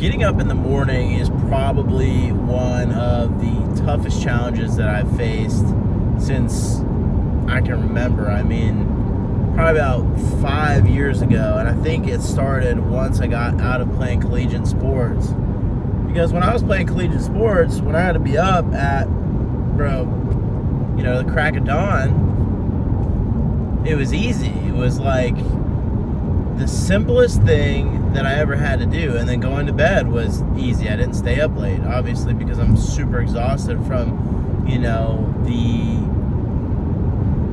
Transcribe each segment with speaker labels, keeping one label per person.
Speaker 1: Getting up in the morning is probably one of the toughest challenges that I've faced since I can remember. I mean, probably about 5 years ago, and I think it started once I got out of playing collegiate sports. Because when I was playing collegiate sports, when I had to be up at, the crack of dawn, it was easy. It was like the simplest thing that I ever had to do, and then going to bed was easy. I didn't stay up late, obviously, because I'm super exhausted from, the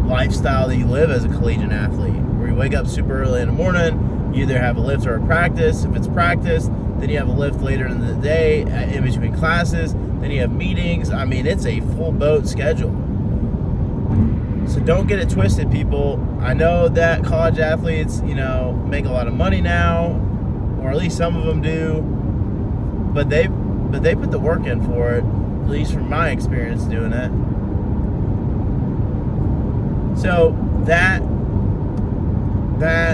Speaker 1: lifestyle that you live as a collegiate athlete, where you wake up super early in the morning, you either have a lift or a practice. If it's practice, then you have a lift later in the day in between classes, then you have meetings. I mean, it's a full boat schedule. So don't get it twisted, people. I know that college athletes, make a lot of money now, or at least some of them do, but they put the work in for it, at least from my experience doing it. So that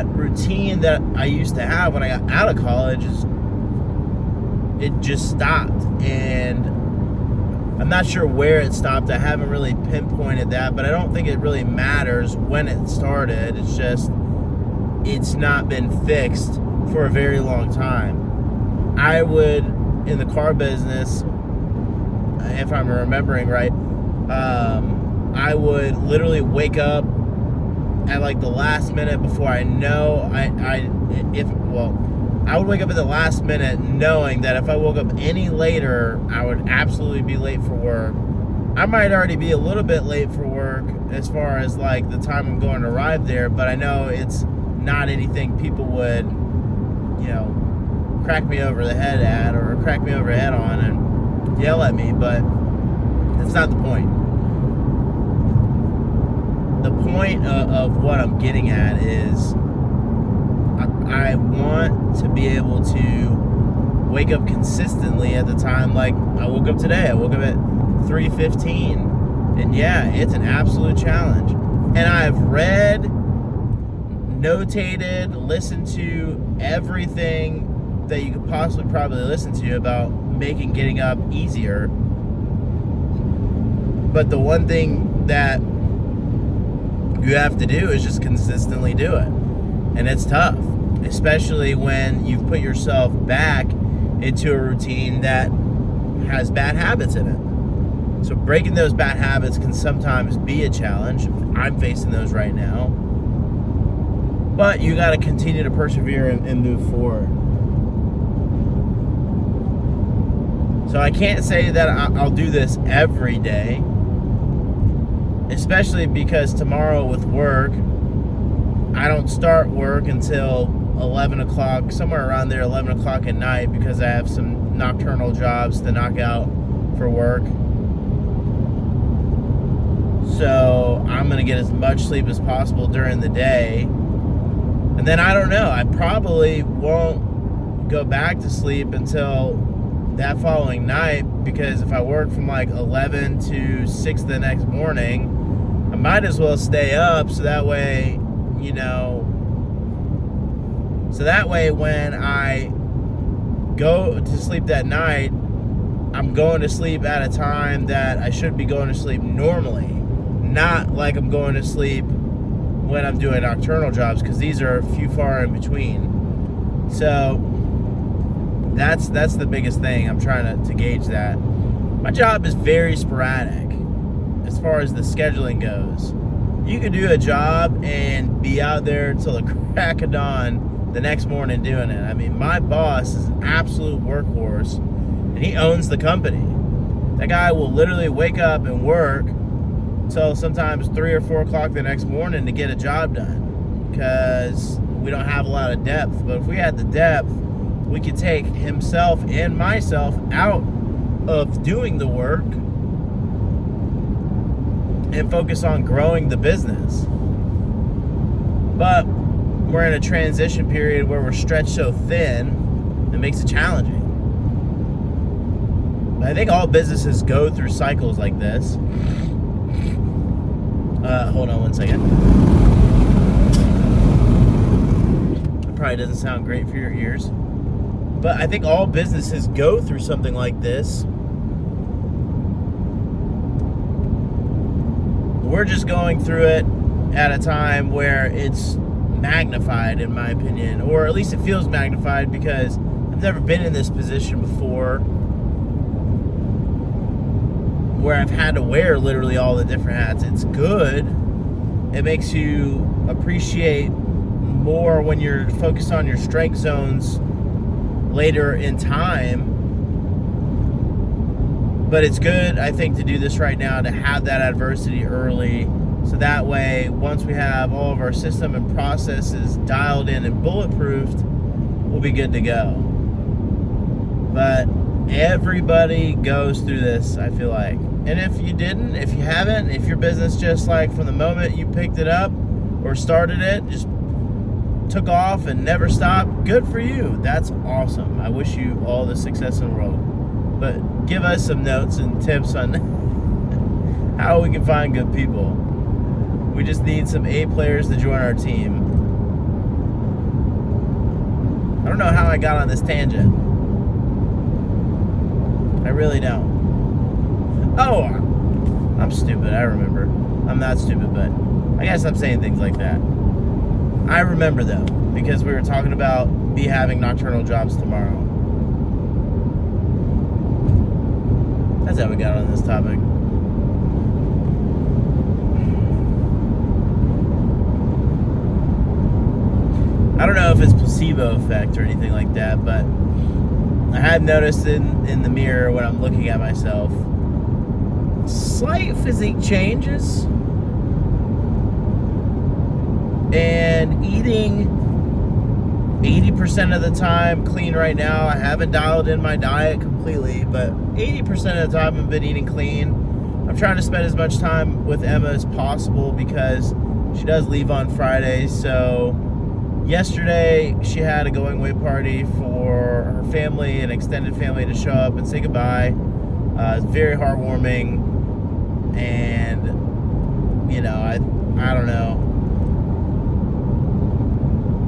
Speaker 1: routine that I used to have when I got out of college it just stopped, and I'm not sure where it stopped. I haven't really pinpointed that, but I don't think it really matters when it started. It's just it's not been fixed for a very long time. I would, in the car business, if I'm remembering right, I would literally wake up at like the last minute before I know I would wake up at the last minute knowing that if I woke up any later, I would absolutely be late for work. I might already be a little bit late for work as far as like the time I'm going to arrive there, but I know it's not anything people would, crack me over the head at or crack me over the head on and yell at me, but that's not the point. The point of what I'm getting at is I want to be able to wake up consistently at the time. Like I woke up today. I woke up at 3:15, and yeah, it's an absolute challenge. And I've read, notated, listened to everything that you could possibly probably listen to about making getting up easier. But the one thing that you have to do is just consistently do it. And it's tough, especially when you've put yourself back into a routine that has bad habits in it. So breaking those bad habits can sometimes be a challenge. I'm facing those right now. But you got to continue to persevere and move forward. So I can't say that I'll do this every day, especially because tomorrow with work, I don't start work until 11 o'clock, somewhere around there, 11 o'clock at night, because I have some nocturnal jobs to knock out for work. So I'm going to get as much sleep as possible during the day. And then I don't know, I probably won't go back to sleep until that following night, because if I work from like 11 to 6 the next morning, I might as well stay up so that way, when I go to sleep that night, I'm going to sleep at a time that I should be going to sleep normally, not like I'm going to sleep when I'm doing nocturnal jobs, because these are few far in between. So that's the biggest thing. I'm trying to gauge that. My job is very sporadic as far as the scheduling goes. You could do a job and be out there till the crack of dawn the next morning doing it. I mean, my boss is an absolute workhorse, and he owns the company. That guy will literally wake up and work till sometimes 3 or 4 o'clock the next morning to get a job done, because we don't have a lot of depth. But if we had the depth, we could take himself and myself out of doing the work and focus on growing the business. But we're in a transition period where we're stretched so thin, it makes it challenging. But I think all businesses go through cycles like this. Hold on one second. It probably doesn't sound great for your ears. But I think all businesses go through something like this. We're just going through it at a time where it's magnified, in my opinion, or at least it feels magnified, because I've never been in this position before where I've had to wear literally all the different hats. It's good. It makes you appreciate more when you're focused on your strength zones later in time. But it's good, I think, to do this right now, to have that adversity early, so that way, once we have all of our system and processes dialed in and bulletproofed, we'll be good to go. But everybody goes through this, I feel like. And if you didn't, if you haven't, if your business just like from the moment you picked it up or started it, just took off and never stopped, good for you. That's awesome. I wish you all the success in the world. But give us some notes and tips on how we can find good people. We just need some A players to join our team. I don't know how I got on this tangent. I really don't. Oh, I'm stupid. I remember. I'm not stupid, but I guess I'm saying things like that. I remember, though, because we were talking about me having nocturnal jobs tomorrow. That's how we got on this topic. I don't know if it's placebo effect or anything like that, but I have noticed in the mirror when I'm looking at myself, slight physique changes, and eating 80% of the time clean right now. I haven't dialed in my diet completely, but 80% of the time I've been eating clean. I'm trying to spend as much time with Emma as possible because she does leave on Friday. So yesterday she had a going away party for her family and extended family to show up and say goodbye. It's very heartwarming, and you know, I don't know.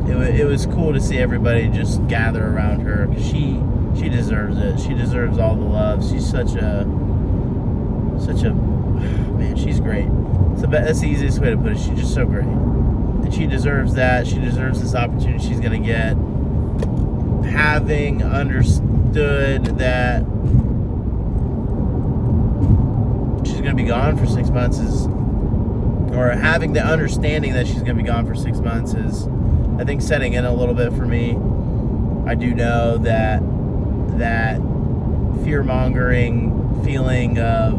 Speaker 1: It was cool to see everybody just gather around her, because she deserves it. She deserves all the love. She's such a man. She's great. So that's the easiest way to put it. She's just so great, and she deserves that. She deserves this opportunity she's gonna get. Having understood that she's gonna be gone for 6 months or having the understanding that she's gonna be gone for 6 months is, I think, setting in a little bit for me. I do know that fear-mongering feeling of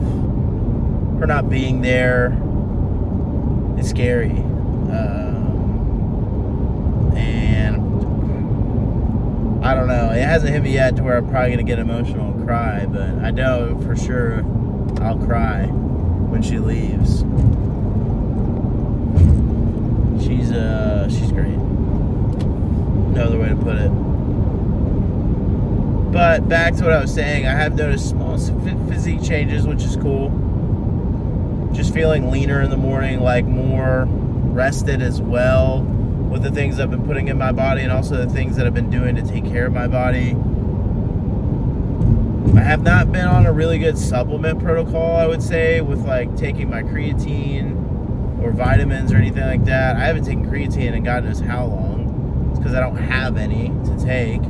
Speaker 1: her not being there is scary. And I don't know. It hasn't hit me yet to where I'm probably going to get emotional and cry, but I know for sure I'll cry when she leaves. She's great. No other way to put it. But back to what I was saying, I have noticed small physique changes, which is cool. Just feeling leaner in the morning, like more rested as well with the things I've been putting in my body, and also the things that I've been doing to take care of my body. I have not been on a really good supplement protocol, I would say, with like taking my creatine or vitamins or anything like that. I haven't taken creatine in God knows how long. It's because I don't have any to take.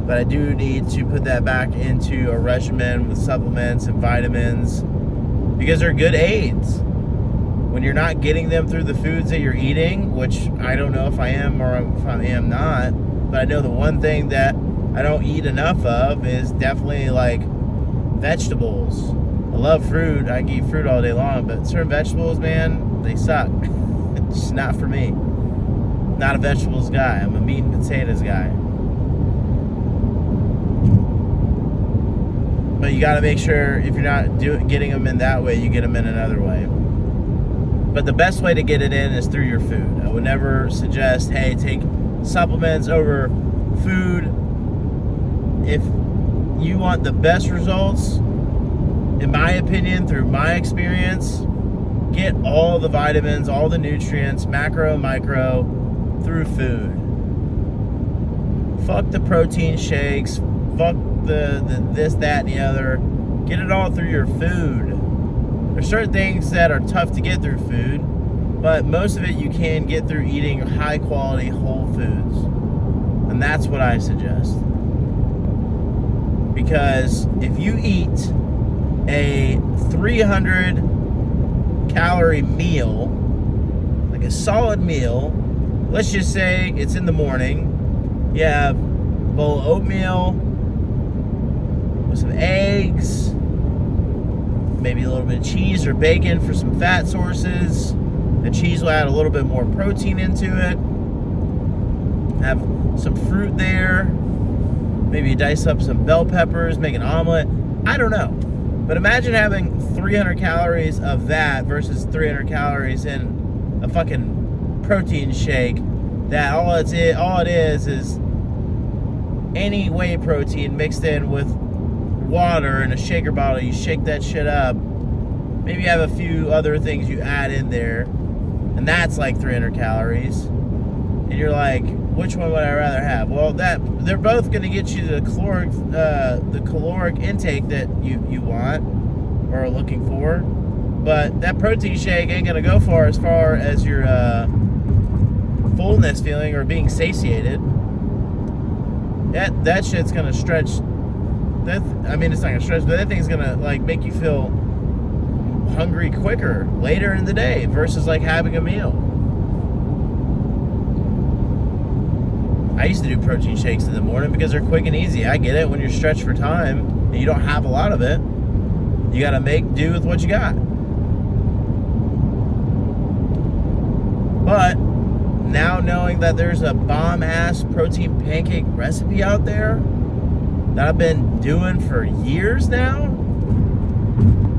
Speaker 1: But I do need to put that back into a regimen with supplements and vitamins, because they're good aids. When you're not getting them through the foods that you're eating, which I don't know if I am or if I am not, but I know the one thing that I don't eat enough of is definitely like vegetables. I love fruit. I can eat fruit all day long, but certain vegetables, man, they suck. It's just not for me. Not a vegetables guy. I'm a meat and potatoes guy. But you got to make sure, if you're not getting them in that way, you get them in another way. But the best way to get it in is through your food. I would never suggest, hey, take supplements over food. If you want the best results, in my opinion, through my experience, get all the vitamins, all the nutrients, macro, micro, through food. fuck the protein shakes, fuck the this, that, and the other. Get it all through your food. There's certain things that are tough to get through food, but most of it you can get through eating high quality whole foods. And that's what I suggest. Because if you eat a 300 calorie meal, like a solid meal, let's just say it's in the morning, you have a bowl of oatmeal with some eggs, maybe a little bit of cheese or bacon for some fat sources. The cheese will add a little bit more protein into it. Have some fruit there. Maybe you dice up some bell peppers, make an omelet. I don't know. But imagine having 300 calories of that versus 300 calories in a fucking protein shake that all it is any whey protein mixed in with water in a shaker bottle. You shake that shit up. Maybe you have a few other things you add in there, and that's like 300 calories. And you're like, which one would I rather have? Well, they're both going to get you the caloric intake that you want or are looking for, but that protein shake ain't going to go far as your fullness feeling or being satiated. That shit's going to stretch. It's not going to stretch, but that thing's going to like make you feel hungry quicker later in the day versus like having a meal. I used to do protein shakes in the morning because they're quick and easy. I get it. When you're stretched for time and you don't have a lot of it, you got to make do with what you got. But now knowing that there's a bomb-ass protein pancake recipe out there that I've been doing for years now,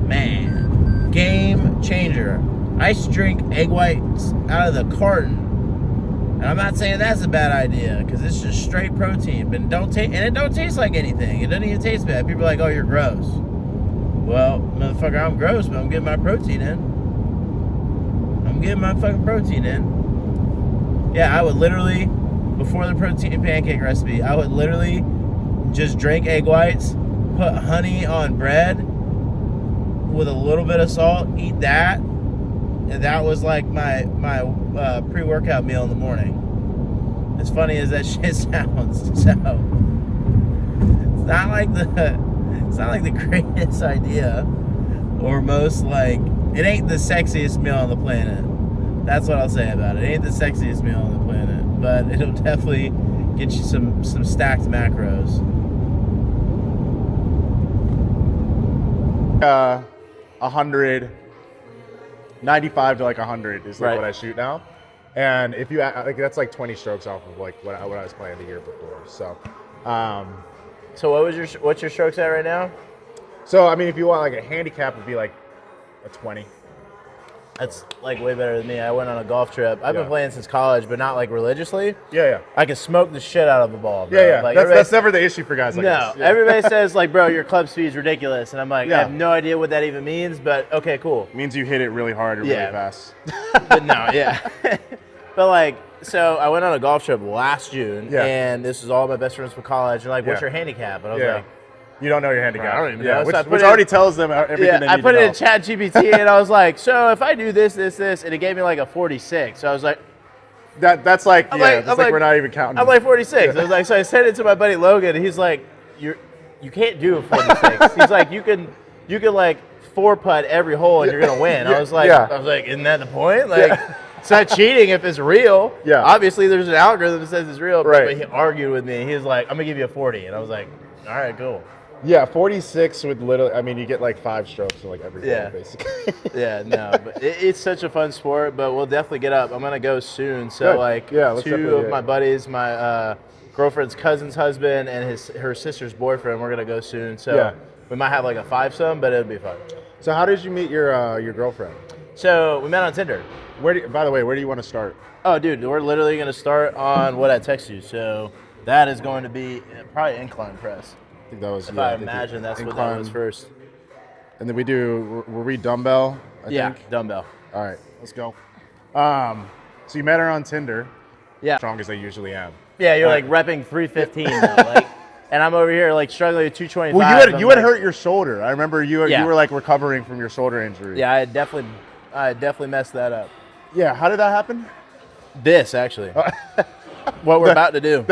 Speaker 1: man, game changer. I used to drink egg whites out of the carton. And I'm not saying that's a bad idea, because it's just straight protein, but it don't taste like anything. It doesn't even taste bad. People are like, oh, you're gross. Well, motherfucker, I'm gross, but I'm getting my protein in. I'm getting my fucking protein in. Yeah, I would literally, before the protein pancake recipe, I would literally just drink egg whites, put honey on bread with a little bit of salt, eat that. And that was like my pre-workout meal in the morning. As funny as that shit sounds, so it's not like the greatest idea, or most like it ain't the sexiest meal on the planet. That's what I'll say about it. It ain't the sexiest meal on the planet, but it'll definitely get you some stacked macros.
Speaker 2: 95 to like 100 is like
Speaker 1: Right.
Speaker 2: what I shoot now, and if you like, that's like 20 strokes off of like what I was playing the year before. So,
Speaker 1: So what's your strokes at right now?
Speaker 2: so I mean, if you want like a handicap, it'd be like a 20.
Speaker 1: That's like way better than me. I went on a golf trip. I've been
Speaker 2: Yeah.
Speaker 1: playing since college, but not like religiously.
Speaker 2: Yeah.
Speaker 1: I can smoke the shit out of a ball, bro.
Speaker 2: Yeah.
Speaker 1: Like,
Speaker 2: That's never the issue for guys like
Speaker 1: no,
Speaker 2: us. Yeah.
Speaker 1: everybody says like, bro, your club speed is ridiculous, and I'm like, I
Speaker 2: Yeah.
Speaker 1: have no idea what that even means, but okay, cool.
Speaker 2: means you hit it really hard or
Speaker 1: Yeah.
Speaker 2: really fast.
Speaker 1: But no, yeah. But like, so I went on a golf trip last June,
Speaker 2: Yeah.
Speaker 1: and this is all my best friends from college. And like, what's
Speaker 2: Yeah.
Speaker 1: your handicap? And I was
Speaker 2: Yeah.
Speaker 1: like,
Speaker 2: You don't know your handicap.
Speaker 1: I don't even
Speaker 2: yeah,
Speaker 1: know. So I
Speaker 2: which
Speaker 1: put
Speaker 2: already
Speaker 1: it-
Speaker 2: tells them everything
Speaker 1: yeah,
Speaker 2: they
Speaker 1: I
Speaker 2: need
Speaker 1: put
Speaker 2: to
Speaker 1: it
Speaker 2: know.
Speaker 1: in ChatGPT, and I was like, so if I do this, and it gave me like a 46. So I was like,
Speaker 2: That's like,
Speaker 1: I'm
Speaker 2: yeah,
Speaker 1: like-
Speaker 2: that's
Speaker 1: I'm
Speaker 2: like
Speaker 1: like-
Speaker 2: we're not even counting.
Speaker 1: I'm like 46. I was like, so I sent it to my buddy Logan, and he's like, you can't do a 46. He's like, you can like 4-putt every hole and you're gonna win.
Speaker 2: Yeah,
Speaker 1: I was like,
Speaker 2: yeah.
Speaker 1: isn't that the point? Like, it's not cheating if it's real.
Speaker 2: Yeah.
Speaker 1: Obviously, there's an algorithm that says it's real.
Speaker 2: Right.
Speaker 1: But he argued with me. He was like, I'm gonna give you a 40, and I was like, all right, cool.
Speaker 2: Yeah, 46 would literally, I mean, you get like 5 strokes in like every
Speaker 1: Yeah.
Speaker 2: hole, basically.
Speaker 1: Yeah, no, but it's such a fun sport. But we'll definitely get up. I'm gonna go soon. So
Speaker 2: Good.
Speaker 1: like,
Speaker 2: Yeah, let's
Speaker 1: two
Speaker 2: definitely
Speaker 1: of
Speaker 2: do it.
Speaker 1: my buddies, my girlfriend's cousin's husband and her sister's boyfriend, we're gonna go soon. So
Speaker 2: Yeah.
Speaker 1: we might have like a 5-some, but it'll be fun.
Speaker 2: So how did you meet your girlfriend?
Speaker 1: So we met on Tinder.
Speaker 2: By the way, where do you want to start?
Speaker 1: Oh, dude, we're literally gonna start on what I text you. So that is going to be probably incline press.
Speaker 2: I think that was.
Speaker 1: If
Speaker 2: yeah,
Speaker 1: I
Speaker 2: think
Speaker 1: imagine that's what
Speaker 2: incline.
Speaker 1: that was first.
Speaker 2: And then were we dumbbell? I think?
Speaker 1: Dumbbell.
Speaker 2: All right, let's go. So you met her on Tinder,
Speaker 1: Yeah.
Speaker 2: strong as I usually am.
Speaker 1: Yeah, you're like repping 315 though, like, and I'm over here like struggling with 225.
Speaker 2: Well, you had hurt your shoulder. I remember you were like recovering from your shoulder injury.
Speaker 1: Yeah, I definitely messed that up.
Speaker 2: Yeah, how did that happen?
Speaker 1: This actually, what we're about to do.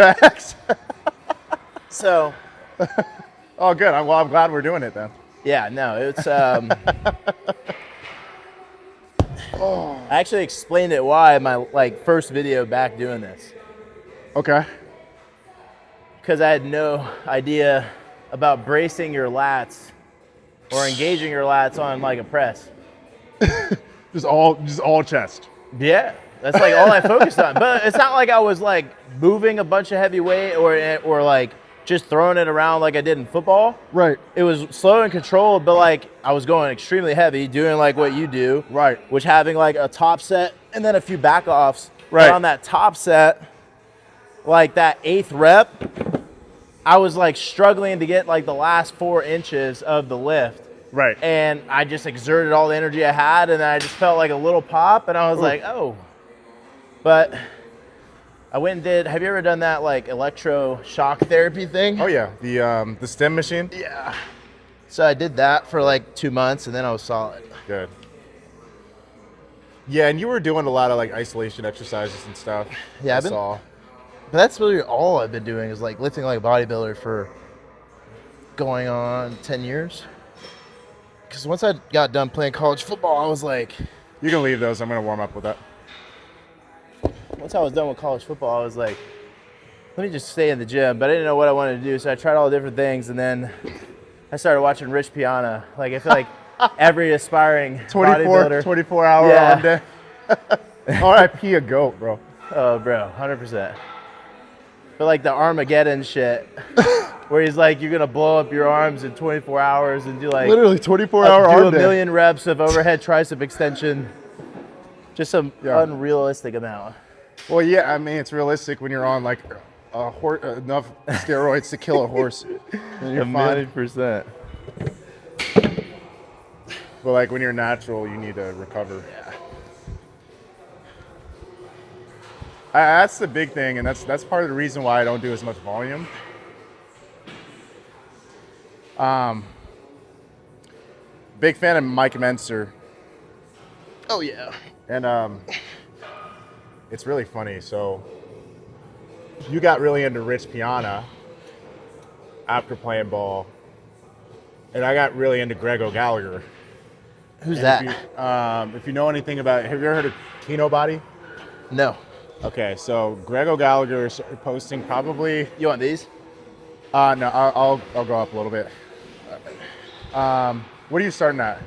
Speaker 1: So.
Speaker 2: Oh, good. I'm glad we're doing it then.
Speaker 1: Yeah, no, it's. I actually explained it why my first video back doing this.
Speaker 2: Okay.
Speaker 1: Because I had no idea about bracing your lats or engaging your lats on like a press.
Speaker 2: just all chest.
Speaker 1: Yeah, that's like all I focused on. But it's not like I was like moving a bunch of heavy weight or like just throwing it around like I did in football.
Speaker 2: Right.
Speaker 1: It was slow and controlled, but like I was going extremely heavy, doing like what you do.
Speaker 2: Right.
Speaker 1: Which having like a top set and then a few back offs.
Speaker 2: Right.
Speaker 1: And on that top set, like that 8th rep, I was like struggling to get like the last 4 inches of the lift.
Speaker 2: Right.
Speaker 1: And I just exerted all the energy I had, and then I just felt like a little pop, and I was like, oh. But I went and did, have you ever done that like electroshock therapy thing?
Speaker 2: Oh yeah, the stim machine?
Speaker 1: Yeah. So I did that for like 2 months, and then I was solid.
Speaker 2: Good. Yeah, and you were doing a lot of like isolation exercises and stuff.
Speaker 1: Yeah,
Speaker 2: I saw.
Speaker 1: But that's really all I've been doing is like lifting like a bodybuilder for going on 10 years. Because once I got done playing college football, I was like...
Speaker 2: You can leave those. I'm going to warm up with that.
Speaker 1: Once I was done with college football, I was like, let me just stay in the gym. But I didn't know what I wanted to do, so I tried all the different things. And then I started watching Rich Piana. Like, I feel like every aspiring bodybuilder...
Speaker 2: 24-hour arm day. R.I.P. a goat, bro.
Speaker 1: Oh, bro, 100%. But like the Armageddon shit, where he's like, you're gonna blow up your arms in 24 hours and do like
Speaker 2: literally 24-hour arm
Speaker 1: do a
Speaker 2: day.
Speaker 1: million reps of overhead tricep extension, just some unrealistic amount.
Speaker 2: Well, yeah, I mean it's realistic when you're on like enough steroids to kill a horse. And you're fine.
Speaker 1: 100%.
Speaker 2: But like when you're natural, you need to recover.
Speaker 1: Yeah.
Speaker 2: That's the big thing, and that's part of the reason why I don't do as much volume. Big fan of Mike Menser.
Speaker 1: Oh yeah.
Speaker 2: And it's really funny. So you got really into Rich Piana after playing ball, and I got really into Greg O'Gallagher.
Speaker 1: Who's
Speaker 2: and
Speaker 1: that?
Speaker 2: If you know anything about it, have you ever heard of Kino Body?
Speaker 1: No.
Speaker 2: Okay, so Greg O'Gallagher is posting probably.
Speaker 1: You want these?
Speaker 2: No, I'll go up a little bit. What are you starting at?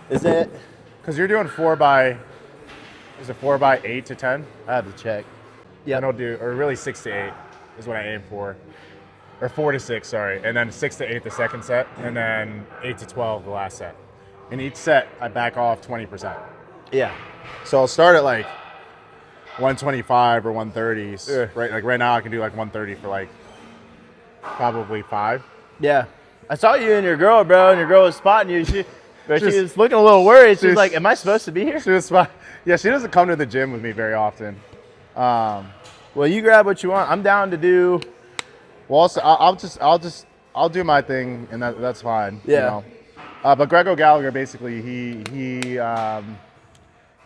Speaker 1: Is it?
Speaker 2: Because you're doing 4x. Is it 4x8 to 10?
Speaker 1: I have to check.
Speaker 2: Yeah. I don't do, or really 6 to 8 is what I aim for, or 4 to 6, sorry, and then 6 to 8 the second set, and then 8 to 12 the last set. In each set, I back off 20%.
Speaker 1: Yeah.
Speaker 2: So I'll start at like 125 or 130s. Right, like right now I can do like 130 for like probably 5.
Speaker 1: Yeah. I saw you and your girl, bro, and your girl was spotting you. She was looking a little worried. She was like, "Am I supposed to be here?"
Speaker 2: She was yeah. She doesn't come to the gym with me very often.
Speaker 1: Well, you grab what you want. I'm down to do.
Speaker 2: Well, also, I'll do my thing, and that's fine.
Speaker 1: Yeah.
Speaker 2: You know? But Greg O'Gallagher, basically, he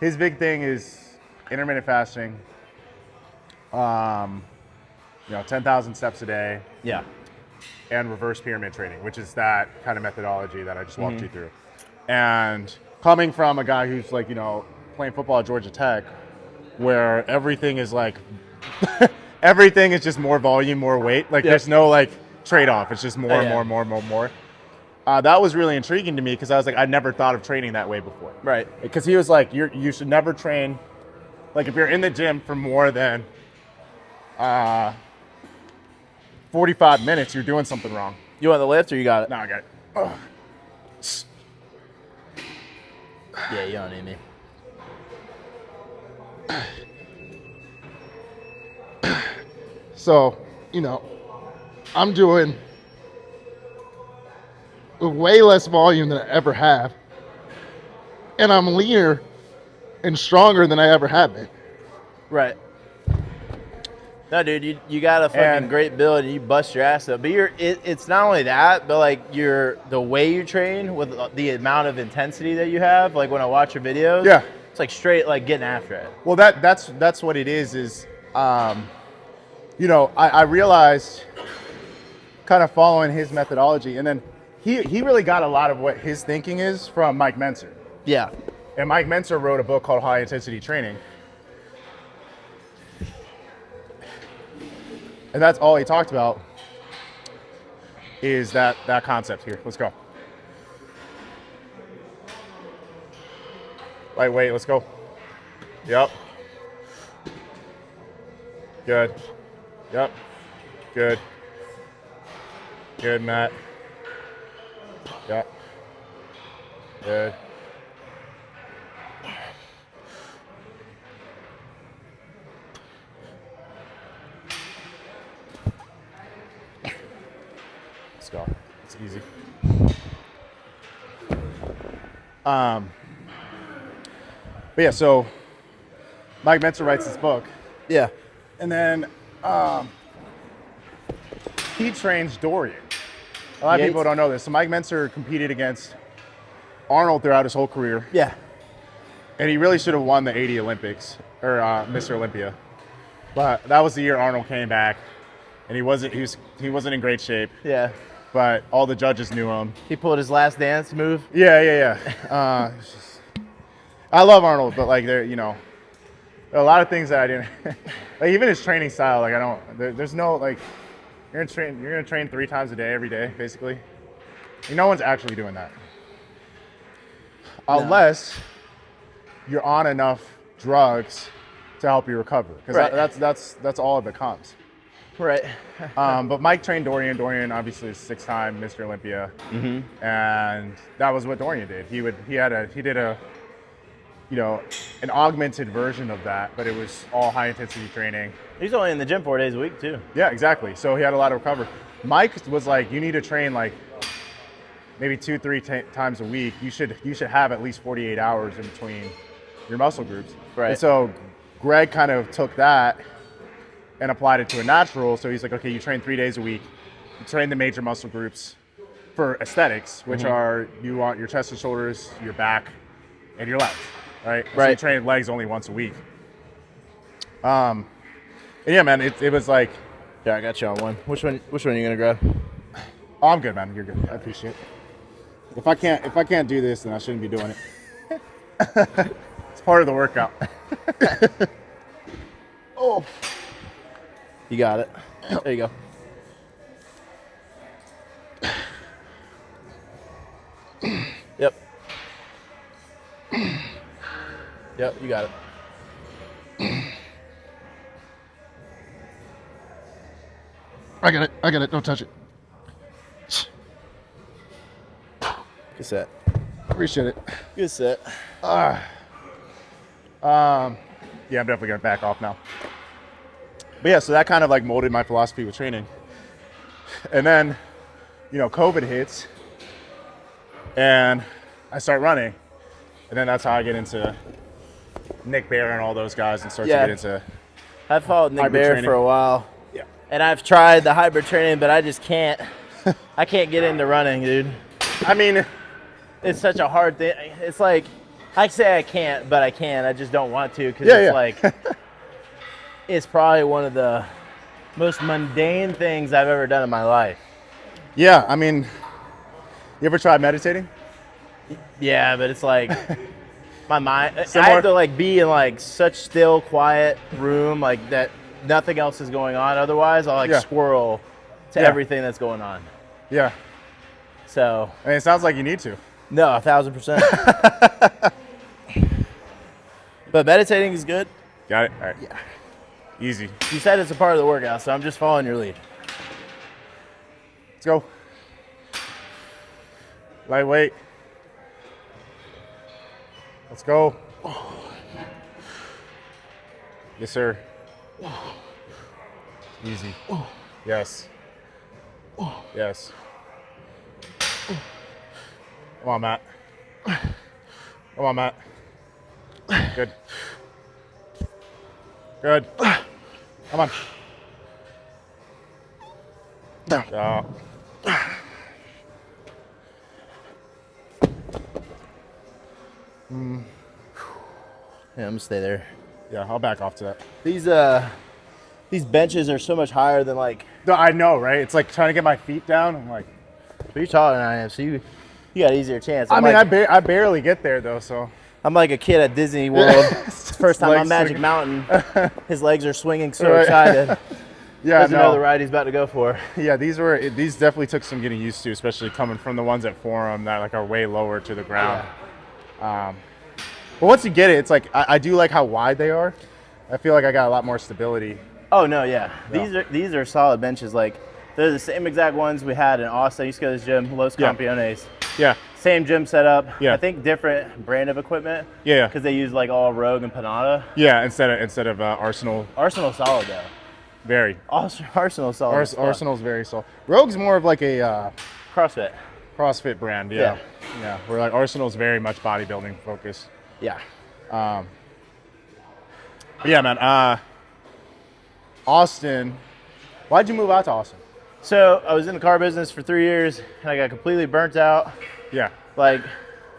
Speaker 2: his big thing is intermittent fasting. 10,000 steps a day.
Speaker 1: Yeah.
Speaker 2: And reverse pyramid training, which is that kind of methodology that I just walked you through. And coming from a guy who's like, playing football at Georgia Tech, where everything is like, everything is just more volume, more weight. Like there's no like trade-off. It's just more and more. That was really intriguing to me because I was like, I never thought of training that way before.
Speaker 1: Right.
Speaker 2: Because he was like, you should never train. Like if you're in the gym for more than 45 minutes, you're doing something wrong.
Speaker 1: You want the lift or you got it?
Speaker 2: No, I got it. Ugh.
Speaker 1: Yeah, you don't need me.
Speaker 2: So, I'm doing way less volume than I ever have. And I'm leaner and stronger than I ever have been.
Speaker 1: Right. No, dude, you got a fucking
Speaker 2: And-
Speaker 1: great build and you bust your ass up. But it's not only that, but like the way you train with the amount of intensity that you have. Like when I watch your videos,
Speaker 2: Yeah.
Speaker 1: it's like straight like getting after it.
Speaker 2: Well, that's what it is, you know, I realized kind of following his methodology, and then he really got a lot of what his thinking is from Mike Menser.
Speaker 1: Yeah.
Speaker 2: And Mike Menser wrote a book called High Intensity Training. And that's all he talked about is that concept here. Let's go. Lightweight, let's go. Yep. Good. Yep. Good. Good, Matt. Yep. Good. Let's go. It's easy. But yeah, so Mike Menser writes this book,
Speaker 1: Yeah.
Speaker 2: and then he trains Dorian. A lot of
Speaker 1: Yates?
Speaker 2: people don't know this. So Mike Menser competed against Arnold throughout his whole career,
Speaker 1: Yeah.
Speaker 2: and he really should have won the 80 Olympics or Mr. Olympia. But that was the year Arnold came back, and he wasn't in great shape.
Speaker 1: Yeah.
Speaker 2: But all the judges knew him.
Speaker 1: He pulled his last dance move.
Speaker 2: Yeah. It's just- I love Arnold, but like there, you know, there are a lot of things that I didn't. Like even his training style, like I don't. There's no like, you're gonna train 3 times a day every day, basically. No one's actually doing that, unless you're on enough drugs to help you recover, because
Speaker 1: Right.
Speaker 2: that's all it becomes.
Speaker 1: Right.
Speaker 2: But Mike trained Dorian. Dorian obviously is 6-time Mr. Olympia, and that was what Dorian did. He did a, you know, an augmented version of that, but it was all high intensity training.
Speaker 1: He's only in the gym 4 days a week too.
Speaker 2: Yeah, exactly. So he had a lot of recovery. Mike was like, you need to train like maybe 2-3 times a week. You should have at least 48 hours in between your muscle groups.
Speaker 1: Right.
Speaker 2: And so Greg kind of took that and applied it to a natural. So he's like, okay, you train 3 days a week. You train the major muscle groups for aesthetics, which are you want your chest and shoulders, your back, and your legs, right? So you
Speaker 1: Right.
Speaker 2: train legs only once a week. And yeah, man, it was like,
Speaker 1: Yeah, I got you on one. Which one are you gonna grab?
Speaker 2: oh, I'm good, man. You're good. I appreciate it. If I can't do this, then I shouldn't be doing it. It's part of the workout. Oh.
Speaker 1: You got it. There you go. Yep. Yep, you got it.
Speaker 2: I got it. Don't touch it.
Speaker 1: Good set.
Speaker 2: Appreciate it.
Speaker 1: Good set.
Speaker 2: Yeah, I'm definitely gonna back off now. But yeah, so that kind of like molded my philosophy with training. And then, you know, COVID hits and I start running. And then that's how I get into Nick Bear and all those guys and start
Speaker 1: Yeah.
Speaker 2: to get into,
Speaker 1: I've followed Nick
Speaker 2: Hybrid
Speaker 1: Bear
Speaker 2: training.
Speaker 1: for a while.
Speaker 2: yeah.
Speaker 1: And I've tried the hybrid training, but I just can't. I can't get into running, dude.
Speaker 2: I mean,
Speaker 1: It's such a hard thing. It's like, I say I can't, but I can. I just don't want to because
Speaker 2: Yeah,
Speaker 1: it's
Speaker 2: yeah.
Speaker 1: like, it's probably one of the most mundane things I've ever done in my life.
Speaker 2: yeah, I mean, you ever tried meditating?
Speaker 1: Yeah, but it's like, my mind, I
Speaker 2: Similar-
Speaker 1: have to like be in like such still, quiet room, like that nothing else is going on. Otherwise, I'll like
Speaker 2: Yeah.
Speaker 1: squirrel to
Speaker 2: Yeah.
Speaker 1: everything that's going on.
Speaker 2: Yeah.
Speaker 1: So,
Speaker 2: I mean, it sounds like you need to.
Speaker 1: no, 1,000%. But meditating is good.
Speaker 2: Got it? All right. Yeah. Easy.
Speaker 1: You said it's a part of the workout, so I'm just following your lead.
Speaker 2: Let's go. Lightweight. Let's go. Yes, sir. Easy. Yes. Yes. Come on, Matt. Come on, Matt. Good. Good. Come on.
Speaker 1: Down.
Speaker 2: Oh.
Speaker 1: Yeah, I'm gonna stay there.
Speaker 2: Yeah, I'll back off to that.
Speaker 1: These benches are so much higher than like.
Speaker 2: No, I know, right? It's like trying to get my feet down. I'm like,
Speaker 1: But you're taller than I am, so you got an easier chance.
Speaker 2: I mean,
Speaker 1: like,
Speaker 2: I barely get there though, so.
Speaker 1: I'm like a kid at Disney World. It's the first time
Speaker 2: Legs
Speaker 1: on Magic
Speaker 2: swinging.
Speaker 1: Mountain. His legs are swinging so
Speaker 2: Right.
Speaker 1: excited.
Speaker 2: Yeah,
Speaker 1: Doesn't know the
Speaker 2: no.
Speaker 1: ride he's about to go for.
Speaker 2: Yeah, these definitely took some getting used to, especially coming from the ones at Forum that like are way lower to the ground. But once you get it, it's like I do like how wide they are. I feel like I got a lot more stability.
Speaker 1: Oh no, yeah.
Speaker 2: Yeah.
Speaker 1: These are solid benches. Like they're the same exact ones we had in Austin. I used to go to this gym, Los
Speaker 2: Yeah.
Speaker 1: Campeones.
Speaker 2: Yeah,
Speaker 1: Same gym setup.
Speaker 2: Yeah.
Speaker 1: I think different brand of equipment.
Speaker 2: yeah,
Speaker 1: Because they use like all Rogue and Panada.
Speaker 2: yeah. Instead of Arsenal,
Speaker 1: Arsenal solid though.
Speaker 2: very
Speaker 1: Arsenal solid. as fuck.
Speaker 2: Arsenal's very solid. Rogue's more of like a
Speaker 1: CrossFit.
Speaker 2: CrossFit brand. Yeah, yeah. Where like Arsenal's very much bodybuilding focused.
Speaker 1: Yeah.
Speaker 2: But yeah, man. Austin. Why'd you move out to Austin?
Speaker 1: So I was in the car business for 3 years and I got completely burnt out.
Speaker 2: Yeah,
Speaker 1: Like,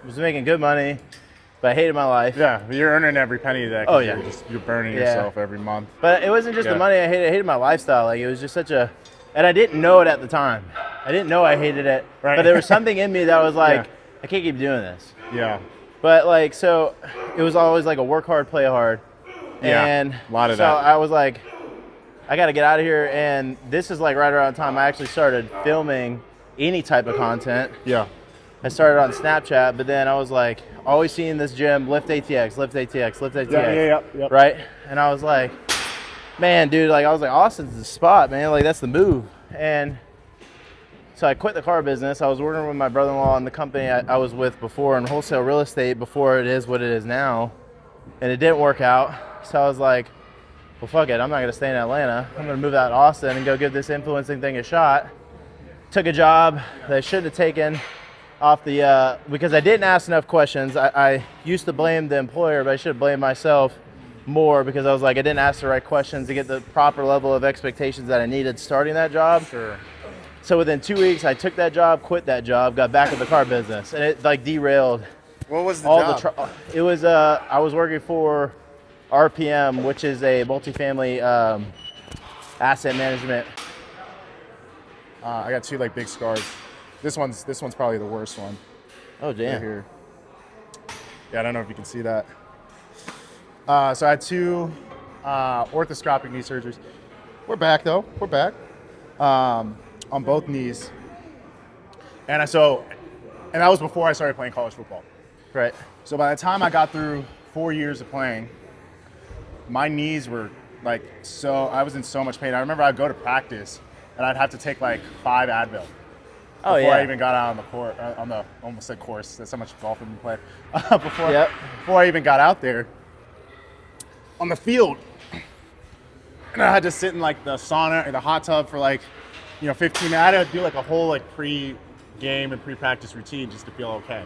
Speaker 1: was making good money, but I hated my life.
Speaker 2: yeah. You're earning every penny of that. 'cause
Speaker 1: Oh, yeah.
Speaker 2: you're burning
Speaker 1: Yeah.
Speaker 2: yourself every month.
Speaker 1: But it wasn't just
Speaker 2: Yeah.
Speaker 1: the money I hated my lifestyle. Like, it was just such a, and I didn't know it at the time. I didn't know I hated it.
Speaker 2: Right.
Speaker 1: But there was something in me that was like,
Speaker 2: Yeah.
Speaker 1: I can't keep doing this.
Speaker 2: Yeah,
Speaker 1: But like, so it was always like a work hard, play hard.
Speaker 2: Yeah,
Speaker 1: And
Speaker 2: a lot of
Speaker 1: so
Speaker 2: that.
Speaker 1: I was like, I got to get out of here. And this is like right around the time I actually started filming any type of content.
Speaker 2: yeah,
Speaker 1: I started on Snapchat, but then I was like, always seeing this gym, lift ATX, lift ATX, lift ATX.
Speaker 2: yeah.
Speaker 1: Right? And I was like, man, dude, like I was like, Austin's the spot, man. Like that's the move. And so I quit the car business. I was working with my brother-in-law in the company I was with before in wholesale real estate before it is what it is now. And it didn't work out. So I was like, well, fuck it. I'm not going to stay in Atlanta. I'm going to move out to Austin and go give this influencing thing a shot. Took a job that I shouldn't have taken off the, because I didn't ask enough questions. I used to blame the employer, but I should have blamed myself more because I was like, I didn't ask the right questions to get the proper level of expectations that I needed starting that job.
Speaker 2: Sure.
Speaker 1: So within 2 weeks, I took that job, quit that job, got back in the car business, and it like derailed
Speaker 2: What was the
Speaker 1: all
Speaker 2: job?
Speaker 1: the. It was I was working for RPM, which is a multifamily asset management.
Speaker 2: I got two like big scars. This one's probably the worst one.
Speaker 1: Oh
Speaker 2: Right
Speaker 1: damn!
Speaker 2: here. Yeah, I don't know if you can see that. So I had two orthoscopic knee surgeries. We're back though. We're back on both knees. And that was before I started playing college football.
Speaker 1: Right.
Speaker 2: So by the time I got through 4 years of playing, my knees were like I was in so much pain. I remember I'd go to practice and I'd have to take like 5 Advil.
Speaker 1: Oh
Speaker 2: Before
Speaker 1: yeah.
Speaker 2: I even got out on the court, almost said course. That's how much golf we play. Before I even got out there on the field, and I had to sit in like the sauna or the hot tub for like, 15 minutes. I had to do like a whole like pre-game and pre-practice routine just to feel okay.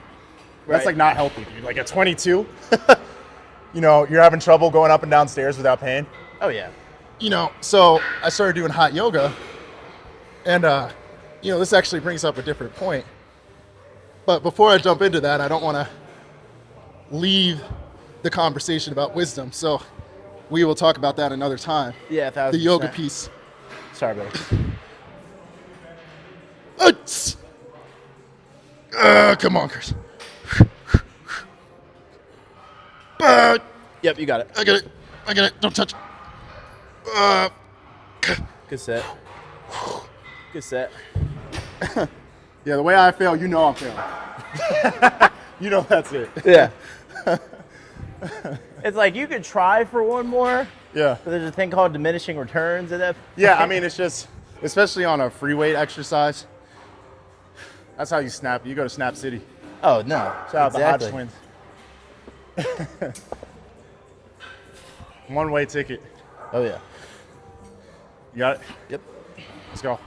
Speaker 2: That's
Speaker 1: Right.
Speaker 2: like not healthy, dude. Like at 22, you're having trouble going up and down stairs without pain.
Speaker 1: Oh yeah.
Speaker 2: So I started doing hot yoga, and this actually brings up a different point. But before I jump into that, I don't want to leave the conversation about wisdom. So we will talk about that another time.
Speaker 1: Yeah, 1000%.
Speaker 2: The yoga piece.
Speaker 1: Sorry, buddy.
Speaker 2: Come on, Chris.
Speaker 1: Yep, you got it.
Speaker 2: I get it. Don't touch.
Speaker 1: Good set. Good set.
Speaker 2: Yeah, the way I fail, I'm failing. That's it.
Speaker 1: Yeah. It's like you could try for one more,
Speaker 2: Yeah.
Speaker 1: but there's a thing called diminishing returns at that.
Speaker 2: Yeah, I mean, it's just, especially on a free weight exercise, that's how you snap. You go to Snap City.
Speaker 1: Oh no.
Speaker 2: Shout out
Speaker 1: Exactly.
Speaker 2: the Hodge twins. One-way ticket.
Speaker 1: Oh yeah.
Speaker 2: You got it?
Speaker 1: Yep.
Speaker 2: Let's go.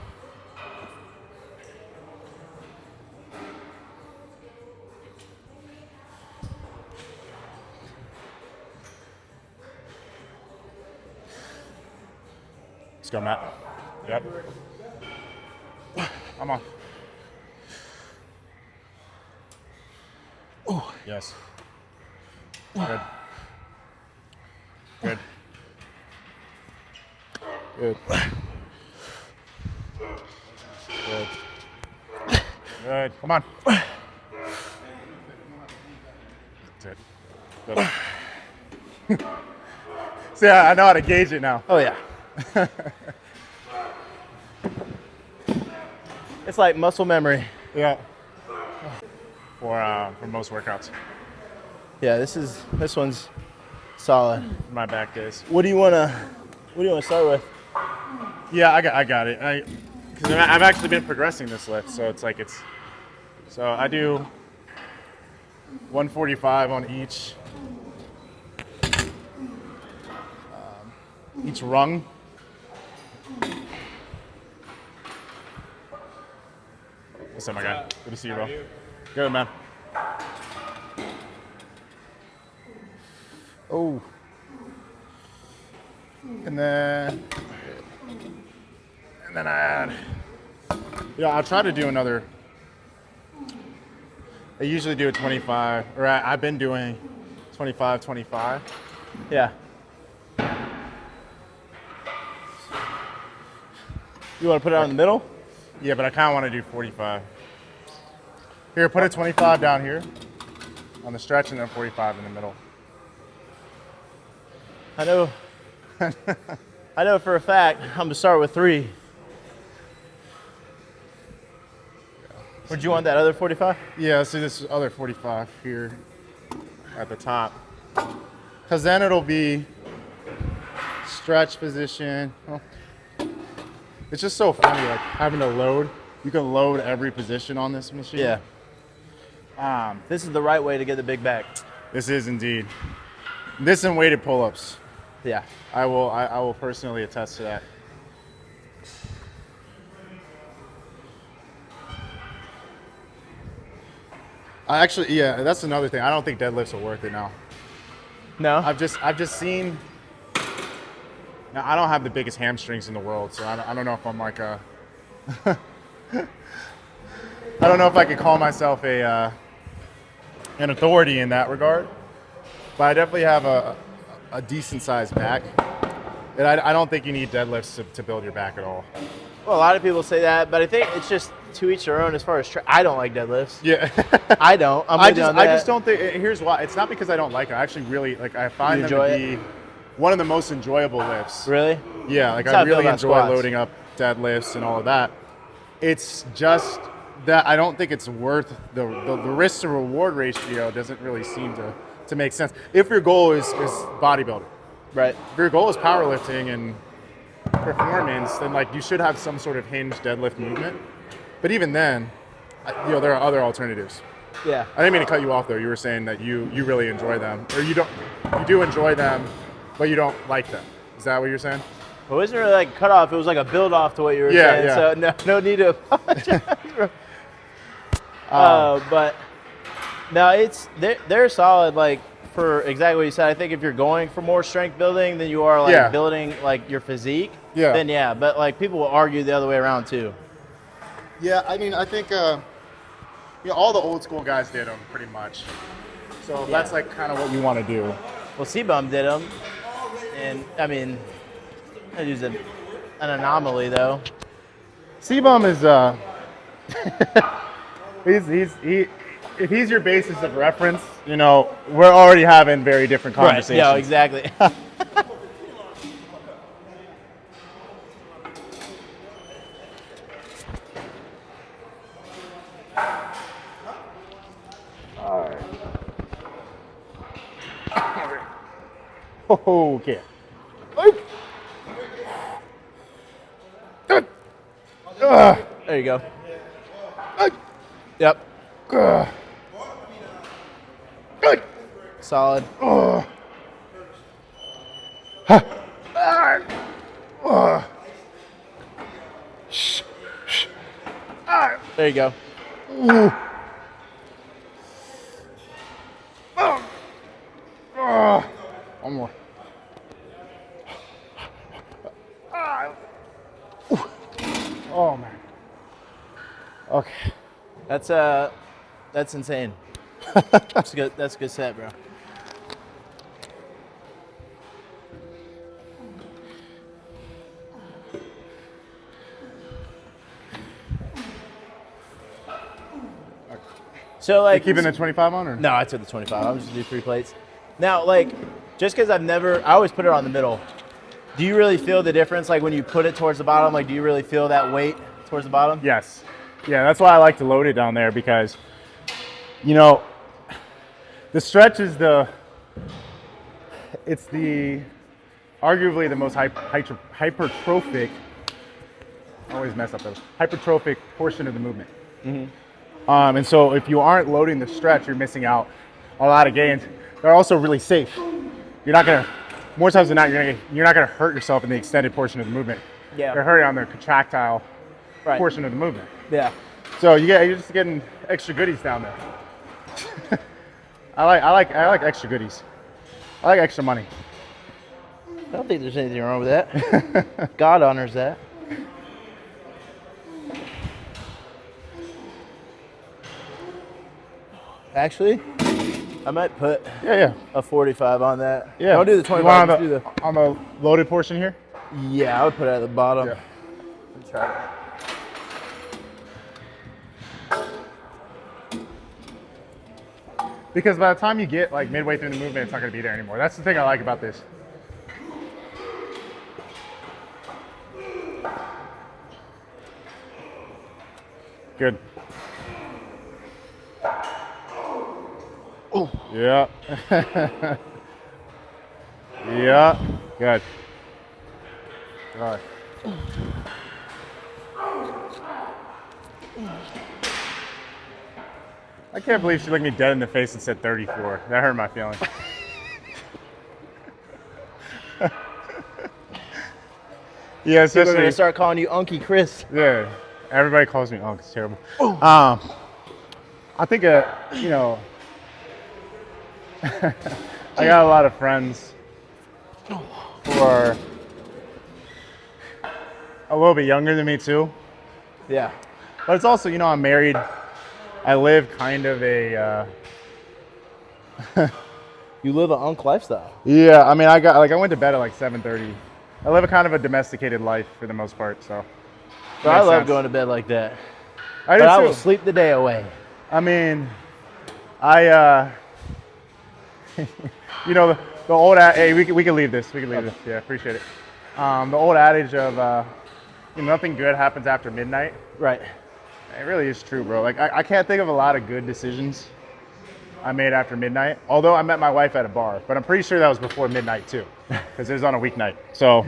Speaker 2: Let's go, Matt. Yep. I'm on. Oh, yes. Good. Good. Good. Good. Good. Come on. That's it. Good. See, I know how to gauge it now.
Speaker 1: Oh yeah. It's like muscle memory.
Speaker 2: Yeah. For most workouts.
Speaker 1: Yeah, this one's solid.
Speaker 2: My back days.
Speaker 1: What do you wanna start with?
Speaker 2: Yeah, I got it. Because I've actually been progressing this lift, so so I do 145 on each rung. What's up, my guy? Good to see you, bro. Good, man. Oh. And then I add. Yeah, I'll try to do another. I usually do a 25, or I've been doing 25, 25.
Speaker 1: Yeah. You want to put it on in the middle?
Speaker 2: Yeah, but I kind of want to do 45. Here, put a 25 down here on the stretch and then 45 in the middle.
Speaker 1: I know for a fact I'm gonna start with 3. Would you want that other 45?
Speaker 2: Yeah, let's do this other 45 here at the top. Because then it'll be stretch position. Well, it's just so funny, like having to load. You can load every position on this machine.
Speaker 1: Yeah. This is the right way to get the big back.
Speaker 2: This is indeed. This and weighted pull-ups.
Speaker 1: Yeah.
Speaker 2: I will personally attest to that. Yeah, that's another thing. I don't think deadlifts are worth it now.
Speaker 1: No.
Speaker 2: I've just seen. Now, I don't have the biggest hamstrings in the world, so I don't know if I'm like a. I don't know if I could call myself an authority in that regard, but I definitely have a decent sized back, and I don't think you need deadlifts to build your back at all.
Speaker 1: Well, a lot of people say that, but I think it's just to each their own as far as I don't like deadlifts.
Speaker 2: Yeah.
Speaker 1: I don't.
Speaker 2: I just don't think. Here's why. It's not because I don't like it. I actually really like. I find them to be one of the most enjoyable lifts.
Speaker 1: Really?
Speaker 2: Yeah, like
Speaker 1: That's how
Speaker 2: I
Speaker 1: I feel
Speaker 2: really
Speaker 1: about
Speaker 2: enjoy
Speaker 1: squats.
Speaker 2: loading up deadlifts and all of that. It's just that I don't think it's worth the risk to reward ratio doesn't really seem to make sense. If your goal is bodybuilding,
Speaker 1: Right.
Speaker 2: if your goal is powerlifting and performance, then like you should have some sort of hinged deadlift movement. But even then, there are other alternatives.
Speaker 1: Yeah.
Speaker 2: I didn't mean to cut you off though. You were saying that you really enjoy them, or you do enjoy them, but you don't like them. Is that what you're saying?
Speaker 1: It wasn't really like a cutoff. It was like a build off to what you were saying.
Speaker 2: Yeah.
Speaker 1: So no need to apologize. But no, they're solid. Like for exactly what you said. I think if you're going for more strength building than you are like building like your physique, then yeah. But like people will argue the other way around too.
Speaker 2: Yeah, I mean, I think all the old school guys did them pretty much. So that's like kind of what you want to do.
Speaker 1: Well, C-Bum did them, and I mean, I use an anomaly though.
Speaker 2: C-Bum is if he's your basis of reference, we're already having very different conversations.
Speaker 1: Right. Yeah, exactly.
Speaker 2: Okay.
Speaker 1: There you go. Yep. Solid. There you go.
Speaker 2: One more. Oh man. Okay.
Speaker 1: That's insane. That's good. That's a good set, bro. So like,
Speaker 2: You keeping the 25 on or?
Speaker 1: no, I took the 25. I'm just gonna do 3 plates. Now, like, just because I always put it on the middle. Do you really feel the difference? Like when you put it towards the bottom, like do you really feel that weight towards the bottom?
Speaker 2: Yes. Yeah, that's why I like to load it down there because, you know, the stretch is arguably the most hypertrophic, I always mess up those, hypertrophic portion of the movement. And so if you aren't loading the stretch, you're missing out a lot of gains. They're also really safe. You're not gonna, more times than not, you're not gonna hurt yourself in the extended portion of the movement.
Speaker 1: Yeah.
Speaker 2: You're hurting on the contractile
Speaker 1: Right.
Speaker 2: portion of the movement.
Speaker 1: Yeah.
Speaker 2: So you're just getting extra goodies down there. I like extra goodies. I like extra money.
Speaker 1: I don't think there's anything wrong with that. God honors that. Actually, I might put
Speaker 2: Yeah.
Speaker 1: a 45 on that.
Speaker 2: Yeah.
Speaker 1: Don't do the
Speaker 2: You
Speaker 1: 25.
Speaker 2: want
Speaker 1: Just do the.
Speaker 2: on the loaded portion here?
Speaker 1: Yeah, I would put it at the bottom.
Speaker 2: Yeah.
Speaker 1: Let's try it.
Speaker 2: Because by the time you get like midway through the movement, it's not going to be there anymore. That's the thing I like about this. Good. Oh. Yeah. Yeah. Good. All right. I can't believe she looked me dead in the face and said 34. That hurt my feelings. Yeah,
Speaker 1: People are
Speaker 2: especially.
Speaker 1: gonna start calling you Unky Chris.
Speaker 2: Yeah, everybody calls me Unc. It's terrible. I think you know, I got a lot of friends who are a little bit younger than me too.
Speaker 1: Yeah.
Speaker 2: But it's also, you know, I'm married. I live kind of a.
Speaker 1: You live an Unc lifestyle.
Speaker 2: Yeah, I mean, I went to bed at like 7:30. I live a kind of a domesticated life for the most part, so.
Speaker 1: But I
Speaker 2: Makes
Speaker 1: love
Speaker 2: sense.
Speaker 1: going to bed like that.
Speaker 2: I
Speaker 1: But
Speaker 2: do
Speaker 1: I
Speaker 2: too.
Speaker 1: will sleep the day away.
Speaker 2: I mean, you know, the old hey, we can leave this. We can leave this. Yeah, appreciate it. The old adage of you know, nothing good happens after midnight.
Speaker 1: Right.
Speaker 2: It really is true, bro. Like I can't think of a lot of good decisions I made after midnight. Although I met my wife at a bar, but I'm pretty sure that was before midnight too, because it was on a weeknight. So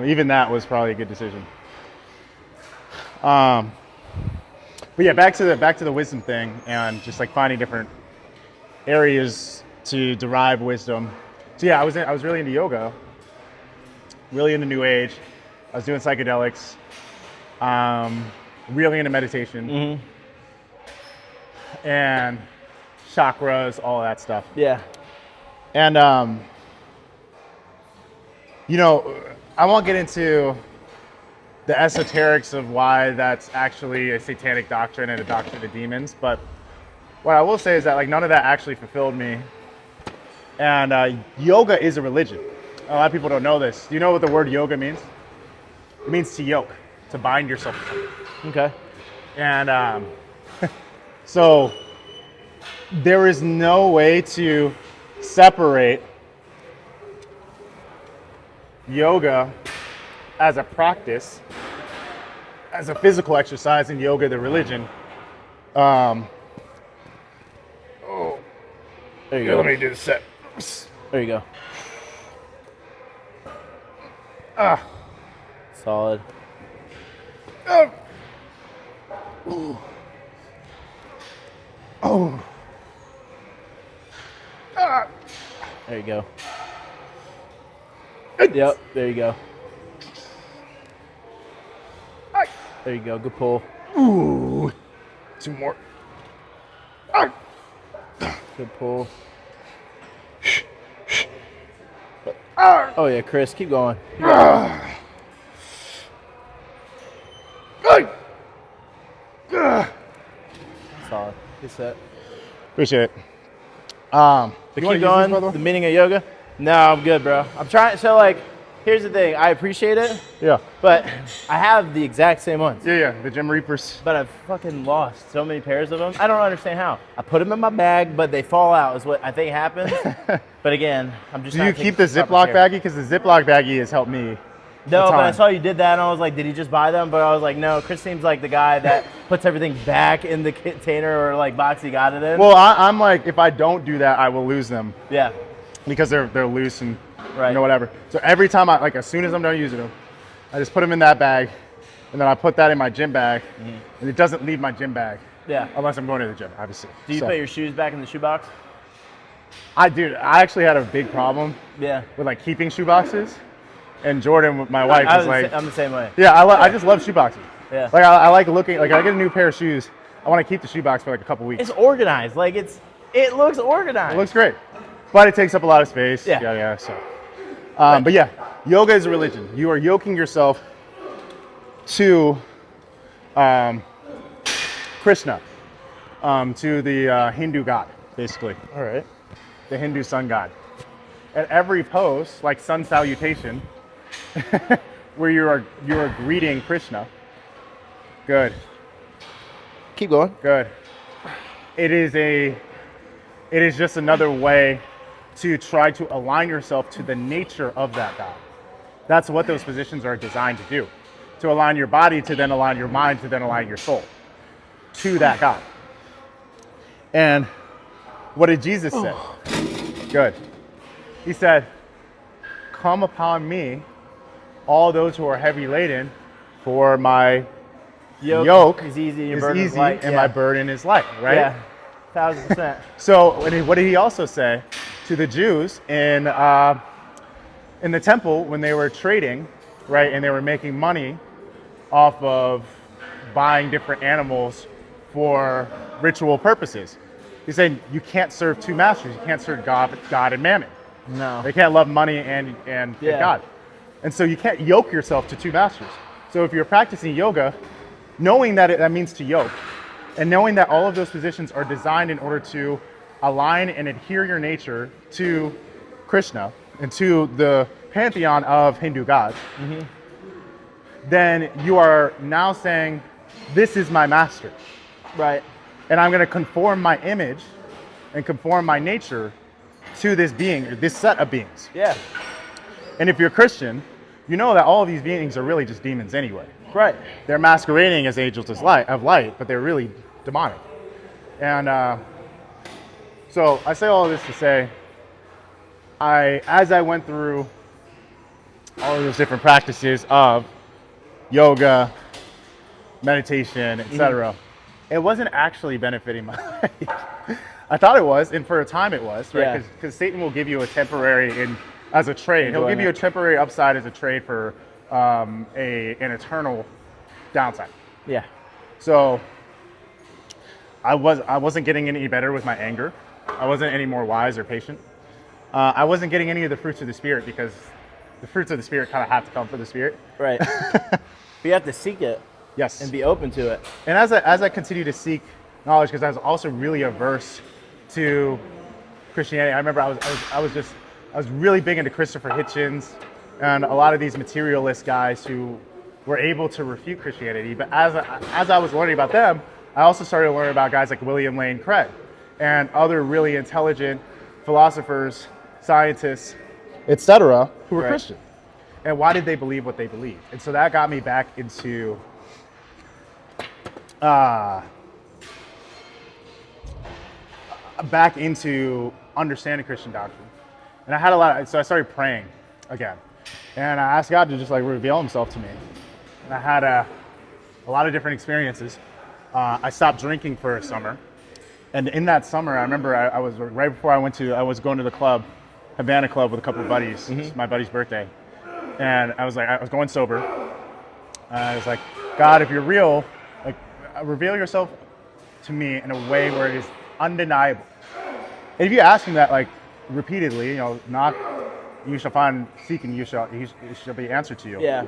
Speaker 2: even that was probably a good decision. But yeah, back to the wisdom thing and just like finding different areas to derive wisdom. So yeah, I was really into yoga, really into New Age. I was doing psychedelics, really into meditation, and chakras, all of that stuff.
Speaker 1: Yeah.
Speaker 2: And you know, I won't get into the esoterics of why that's actually a satanic doctrine and a doctrine of demons, but what I will say is that like none of that actually fulfilled me. And yoga is a religion. A lot of people don't know this. Do you know what the word yoga means? It means to yoke, to bind yourself to something.
Speaker 1: Okay.
Speaker 2: And so there is no way to separate yoga as a practice, as a physical exercise, and yoga the religion.
Speaker 1: There you go.
Speaker 2: Let me do the set.
Speaker 1: There you go.
Speaker 2: Ah.
Speaker 1: Solid.
Speaker 2: Oh. Ah.
Speaker 1: There you go. Yep. There you go. There you go. Good pull.
Speaker 2: Ooh. Two more. Ah.
Speaker 1: Good pull.
Speaker 2: Ah.
Speaker 1: Oh yeah, Chris, keep going.
Speaker 2: Ah.
Speaker 1: Solid. Good set.
Speaker 2: Appreciate it.
Speaker 1: But
Speaker 2: You wanna
Speaker 1: keep
Speaker 2: use
Speaker 1: going.
Speaker 2: these, by the way?
Speaker 1: The meaning of yoga. No, I'm good, bro. I'm trying. So like, here's the thing. I appreciate it,
Speaker 2: Yeah.
Speaker 1: but I have the exact same ones.
Speaker 2: Yeah. The Gym Reapers.
Speaker 1: But I've fucking lost so many pairs of them. I don't understand how. I put them in my bag, but they fall out is what I think happens. But again, I'm just
Speaker 2: Do
Speaker 1: not
Speaker 2: you
Speaker 1: taking
Speaker 2: keep the
Speaker 1: proper
Speaker 2: Ziploc
Speaker 1: care.
Speaker 2: baggie? Because the Ziploc baggie has helped me.
Speaker 1: No,
Speaker 2: a
Speaker 1: but I
Speaker 2: ton.
Speaker 1: saw you did that, and I was like, did he just buy them? But I was like, no, Chris seems like the guy that puts everything back in the container or like box he got it in.
Speaker 2: Well, I'm like, if I don't do that, I will lose them
Speaker 1: Yeah,
Speaker 2: because they're loose and
Speaker 1: Right.
Speaker 2: you know, whatever. So every time as soon as I'm done using them, I just put them in that bag, and then I put that in my gym bag, and it doesn't leave my gym bag
Speaker 1: yeah.
Speaker 2: unless I'm going to the gym, obviously.
Speaker 1: Do you
Speaker 2: So,
Speaker 1: put your shoes back in the shoebox?
Speaker 2: I actually had a big problem
Speaker 1: Yeah.
Speaker 2: with like keeping shoe boxes, and Jordan, my wife, was like,
Speaker 1: I'm the same way.
Speaker 2: yeah, I just love shoe boxes.
Speaker 1: Yeah.
Speaker 2: Like I like looking, like I get a new pair of shoes, I want to keep the shoe box for like a couple weeks.
Speaker 1: It's organized. Like it looks organized.
Speaker 2: It looks great, but it takes up a lot of space.
Speaker 1: Yeah.
Speaker 2: Yeah. So, but yeah, yoga is a religion. You are yoking yourself to Krishna, to the Hindu god, basically,
Speaker 1: All right.
Speaker 2: the Hindu sun god. At every pose, like sun salutation, where you are greeting Krishna. Good.
Speaker 1: Keep going.
Speaker 2: Good. It is just another way to try to align yourself to the nature of that God. That's what those positions are designed to do. To align your body, to then align your mind, to then align your soul to that God. And what did Jesus say? Good. He said, "Come upon me, all those who are heavy laden, for my yoke
Speaker 1: is easy, your
Speaker 2: is
Speaker 1: burden is
Speaker 2: easy,
Speaker 1: light."
Speaker 2: and
Speaker 1: Yeah.
Speaker 2: my burden is light." Right?
Speaker 1: Yeah. 1000%.
Speaker 2: So what did he also say to the Jews in the temple when they were trading, right, and they were making money off of buying different animals for ritual purposes? He said you can't serve two masters. You can't serve God and mammon.
Speaker 1: No.
Speaker 2: They can't love money and
Speaker 1: Yeah.
Speaker 2: God. And so you can't yoke yourself to two masters. So if you're practicing yoga, knowing that that means to yoke, and knowing that all of those positions are designed in order to align and adhere your nature to Krishna and to the pantheon of Hindu gods, then you are now saying, this is my master.
Speaker 1: Right.
Speaker 2: And I'm going to conform my image and conform my nature to this being, or this set of beings.
Speaker 1: Yeah.
Speaker 2: And if you're Christian, you know that all of these beings are really just demons anyway.
Speaker 1: Right.
Speaker 2: They're masquerading as angels of light, but they're really demonic. And so I say all of this to say, as I went through all of those different practices of yoga, meditation, etc., it wasn't actually benefiting my life. I thought it was, and for a time it was, right?
Speaker 1: Yeah.
Speaker 2: Because Satan will give you a temporary as a trade. He'll give you a temporary upside as a trade for an eternal downside.
Speaker 1: Yeah.
Speaker 2: So I wasn't getting any better with my anger. I wasn't any more wise or patient. I wasn't getting any of the fruits of the Spirit because the fruits of the Spirit kind of have to come from the Spirit.
Speaker 1: Right. But you have to seek it
Speaker 2: Yes.
Speaker 1: and be open to it.
Speaker 2: And as I continue to seek knowledge, because I was also really averse to Christianity. I remember I was really big into Christopher Hitchens and a lot of these materialist guys who were able to refute Christianity. But as I was learning about them, I also started to learn about guys like William Lane Craig and other really intelligent philosophers, scientists, etc., who were
Speaker 1: Right.
Speaker 2: Christian. And why did they believe what they believed? And so that got me back into understanding Christian doctrine. And I had so I started praying again. And I asked God to just like reveal himself to me. And I had a lot of different experiences. I stopped drinking for a summer. And in that summer, I remember I was right before I was going to the club, Havana Club with a couple of buddies. It's my buddy's birthday. And I was going sober. I was like, God, if you're real, like reveal yourself to me in a way where it is undeniable. And if you ask him that like repeatedly, knock, you shall find, seek, and it shall be answered to you.
Speaker 1: Yeah.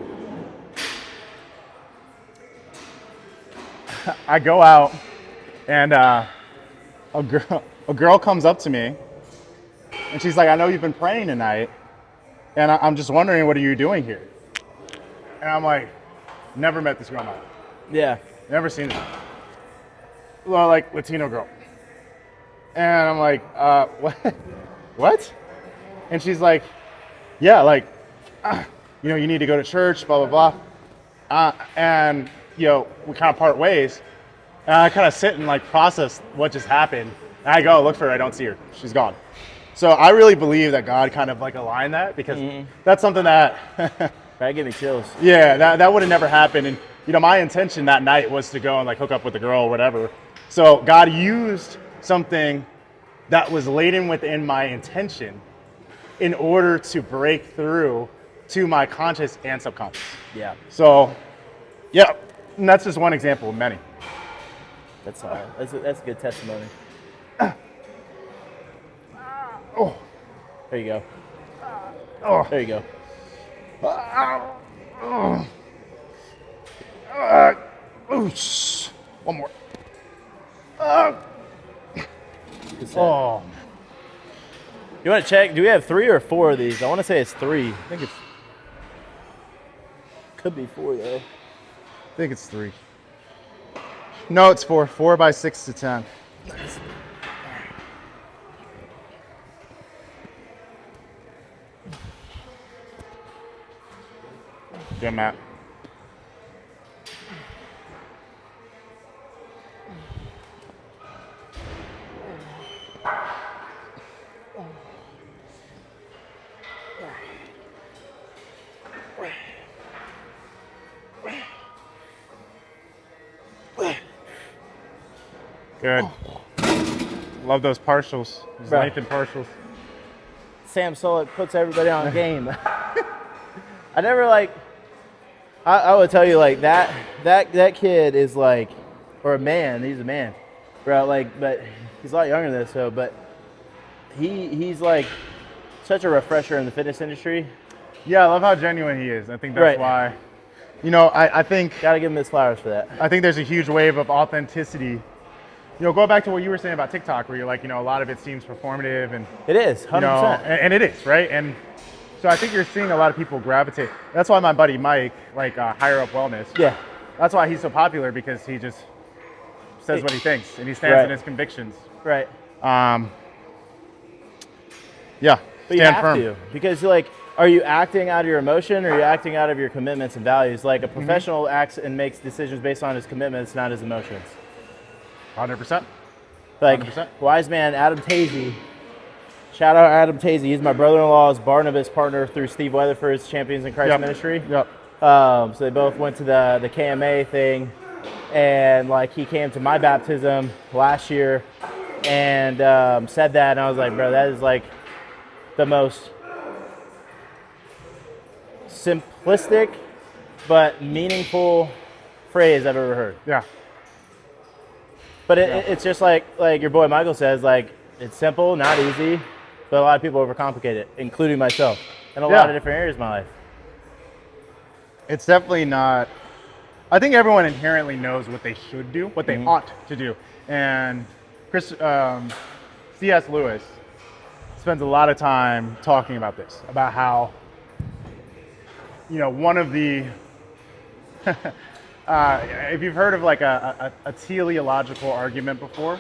Speaker 2: I go out, and a girl comes up to me, and she's like, "I know you've been praying tonight, and I'm just wondering, what are you doing here?" And I'm like, "Never met this girl in my life.
Speaker 1: Yeah.
Speaker 2: Never seen her. Well, like Latino girl." And I'm like, what? What? And she's like, "Yeah, like, you need to go to church, blah, blah, blah." And, we kind of part ways. And I kind of sit and like process what just happened. And I go look for her. I don't see her. She's gone. So I really believe that God kind of like aligned that, because that's something that,
Speaker 1: That gave me chills.
Speaker 2: yeah, that would have never happened. And, my intention that night was to go and like hook up with the girl or whatever. So God used something that was laden within my intention in order to break through to my conscious and subconscious.
Speaker 1: Yeah.
Speaker 2: So, yeah, and that's just one example of many.
Speaker 1: That's a good testimony.
Speaker 2: Oh,
Speaker 1: There you go.
Speaker 2: oh,
Speaker 1: There you go.
Speaker 2: one more.
Speaker 1: Good set.
Speaker 2: Oh,
Speaker 1: You want to check? Do we have 3 or 4 of these? I want to say it's 3.
Speaker 2: I think
Speaker 1: Could be 4 though.
Speaker 2: it's 3. No, it's 4. 4 by 6 to 10. Good, Matt. Good. Love those partials. Those
Speaker 1: Bro.
Speaker 2: lengthened partials.
Speaker 1: Sam Sulek puts everybody on game. I never like. I would tell you like that kid is like, or a man. He's a man, bro. Like, but he's a lot younger than this. So, but he's like such a refresher in the fitness industry.
Speaker 2: Yeah, I love how genuine he is. I think
Speaker 1: Right.
Speaker 2: that's why. I think
Speaker 1: Gotta give him his flowers for that.
Speaker 2: I think there's a huge wave of authenticity. Go back to what you were saying about TikTok, where you're like, a lot of it seems performative, and
Speaker 1: It is 100%.
Speaker 2: and it is, right? And so I think you're seeing a lot of people gravitate. That's why my buddy Mike, like Higher Up Wellness,
Speaker 1: Yeah.
Speaker 2: that's why he's so popular, because he just says what he thinks and he stands
Speaker 1: Right.
Speaker 2: in his convictions.
Speaker 1: Right.
Speaker 2: Yeah,
Speaker 1: But you
Speaker 2: stand
Speaker 1: have
Speaker 2: firm.
Speaker 1: to, because like, are you acting out of your emotion, or are you acting out of your commitments and values? Like a professional acts and makes decisions based on his commitments, not his emotions.
Speaker 2: 100%.
Speaker 1: Like
Speaker 2: 100%.
Speaker 1: wise man Adam Tazy. Shout out Adam Tazy. He's my brother-in-law's Barnabas partner through Steve Weatherford's Champions in Christ
Speaker 2: Yep.
Speaker 1: Ministry.
Speaker 2: Yep.
Speaker 1: So they both went to the KMA thing, and like he came to my baptism last year and said that, and I was like, bro, that is like the most simplistic but meaningful phrase I've ever heard.
Speaker 2: Yeah.
Speaker 1: But it's just like your boy Michael says, like, it's simple, not easy, but a lot of people overcomplicate it, including myself, in a lot of different areas of my life.
Speaker 2: It's definitely not. I think everyone inherently knows what they should do, what they ought to do. And C.S. Lewis spends a lot of time talking about this, about how, one of the, if you've heard of like a teleological argument before,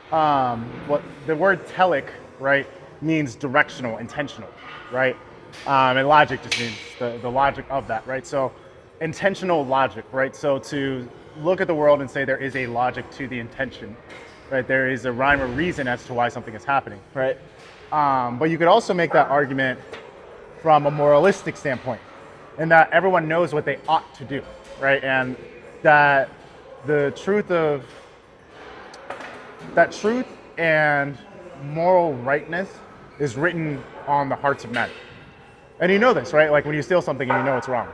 Speaker 2: what the word telic, right, means directional, intentional, right? And logic just means the logic of that, right? So intentional logic, right? So to look at the world and say there is a logic to the intention, right? There is a rhyme or reason as to why something is happening.
Speaker 1: Right.
Speaker 2: But you could also make that argument from a moralistic standpoint, in that everyone knows what they ought to do, right? And that the truth and moral rightness is written on the hearts of men. And you know this, right? Like when you steal something and you know it's wrong.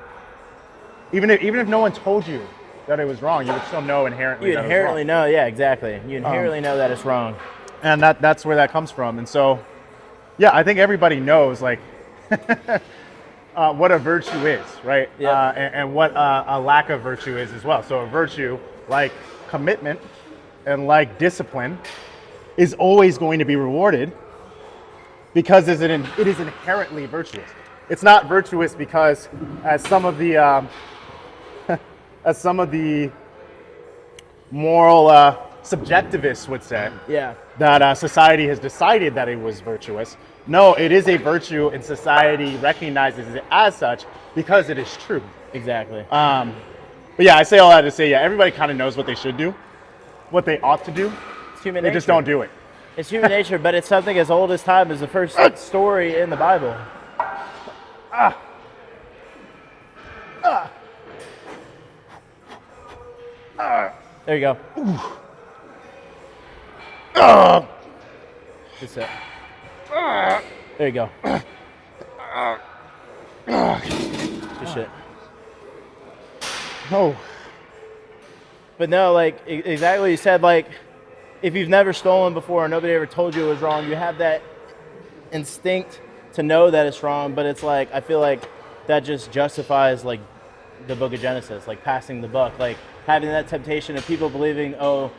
Speaker 2: Even if no one told you that it was wrong, you would still know inherently
Speaker 1: You
Speaker 2: that
Speaker 1: inherently
Speaker 2: it was wrong.
Speaker 1: know, yeah, exactly. You inherently know that it's wrong.
Speaker 2: And that's where that comes from. And so, yeah, I think everybody knows, like, what a virtue is, right?
Speaker 1: Yeah.
Speaker 2: And what a lack of virtue is as well. So a virtue like commitment and like discipline, is always going to be rewarded because it is inherently virtuous. It's not virtuous because, as some of the moral subjectivists would say,
Speaker 1: Yeah.
Speaker 2: that society has decided that it was virtuous. No, it is a virtue, and society recognizes it as such because it is true.
Speaker 1: Exactly.
Speaker 2: But yeah, I say all that to say, yeah, everybody kind of knows what they should do, what they ought to do.
Speaker 1: It's human
Speaker 2: They
Speaker 1: nature.
Speaker 2: just don't do it.
Speaker 1: It's human nature, but it's something as old as time as the first story in the Bible. There you go. That's it. There you go. Good shit.
Speaker 2: Oh,
Speaker 1: But no, like exactly what you said. Like, if you've never stolen before, nobody ever told you it was wrong. You have that instinct to know that it's wrong. But it's like I feel like that just justifies like the Book of Genesis, like passing the buck, like having that temptation of people believing, oh,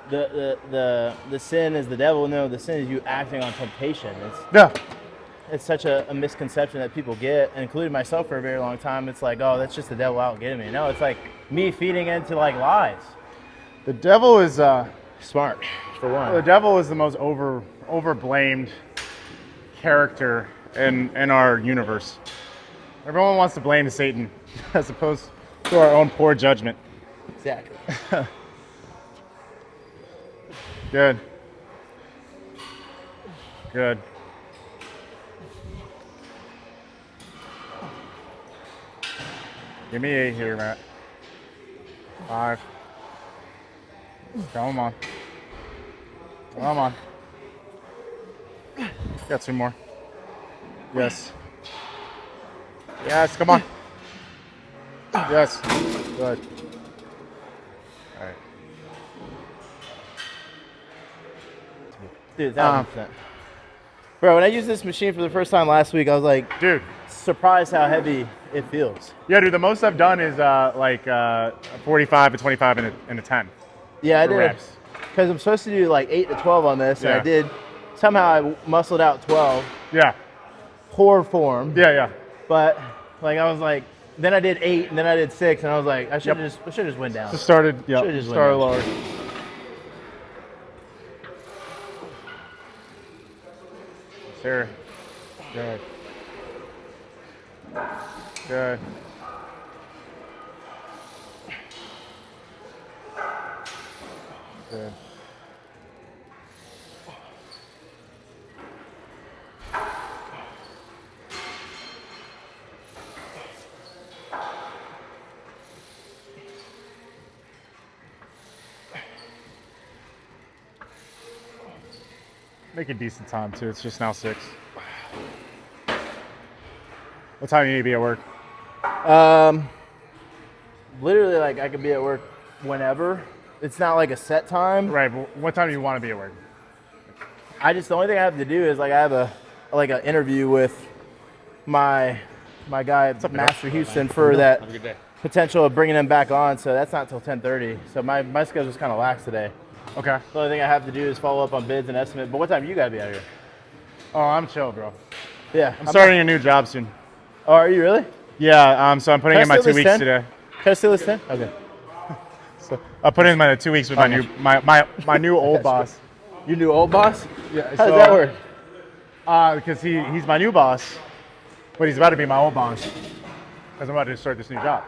Speaker 1: the sin is the devil. No, the sin is you acting on temptation.
Speaker 2: yeah.
Speaker 1: It's such a misconception that people get, including myself for a very long time. It's like, oh, that's just the devil out getting me. No, it's like me feeding into like lies.
Speaker 2: The devil is
Speaker 1: Smart, for one.
Speaker 2: the devil is the most overblamed character in our universe. Everyone wants to blame Satan as opposed to our own poor judgment.
Speaker 1: Exactly.
Speaker 2: Good. Good. Give me 8 here, Matt. 5. Come on. Come on. Got 2 more. Yes. Yes, come on. Yes. Good. All right.
Speaker 1: Dude, 1,000%. Bro, when I used this machine for the first time last week, I was like
Speaker 2: Dude.
Speaker 1: surprised how heavy it feels.
Speaker 2: Yeah, dude, the most I've done is 45 to 25 and a 10.
Speaker 1: Yeah, I
Speaker 2: For
Speaker 1: did.
Speaker 2: reps.
Speaker 1: Because I'm supposed to do like 8 to 12 on this, and
Speaker 2: Yeah.
Speaker 1: I did. Somehow I muscled out 12.
Speaker 2: Yeah.
Speaker 1: Poor form.
Speaker 2: Yeah.
Speaker 1: But like I was like, then I did 8, and then I did 6, and I was like, I should just went down.
Speaker 2: Just started, yeah.
Speaker 1: Should've just went
Speaker 2: Started
Speaker 1: down.
Speaker 2: lower. Sure. Good. Good. Good. Make a decent time too. It's just now 6. What time do you need to be at work?
Speaker 1: Literally, like I could be at work whenever. It's not like a set time.
Speaker 2: Right, but what time do you want to be at work?
Speaker 1: The only thing I have to do is like I have an interview with my guy Master Houston for that potential of bringing him back on. So that's not till 10:30. So my schedule's kind of lax today.
Speaker 2: Okay.
Speaker 1: The only thing I have to do is follow up on bids and estimate. But what time you gotta be out here?
Speaker 2: Oh, I'm chill, bro.
Speaker 1: Yeah,
Speaker 2: I'm starting a new job soon.
Speaker 1: Oh, are you really?
Speaker 2: Yeah, so I'm putting
Speaker 1: Can I
Speaker 2: in my
Speaker 1: steal
Speaker 2: 2
Speaker 1: this
Speaker 2: weeks
Speaker 1: 10?
Speaker 2: today.
Speaker 1: Can I steal this 10? Okay.
Speaker 2: So I put in my 2 weeks with my new my new old boss.
Speaker 1: Your new old boss?
Speaker 2: Yeah.
Speaker 1: How does that work?
Speaker 2: Because he's my new boss, but he's about to be my old boss because I'm about to start this new job.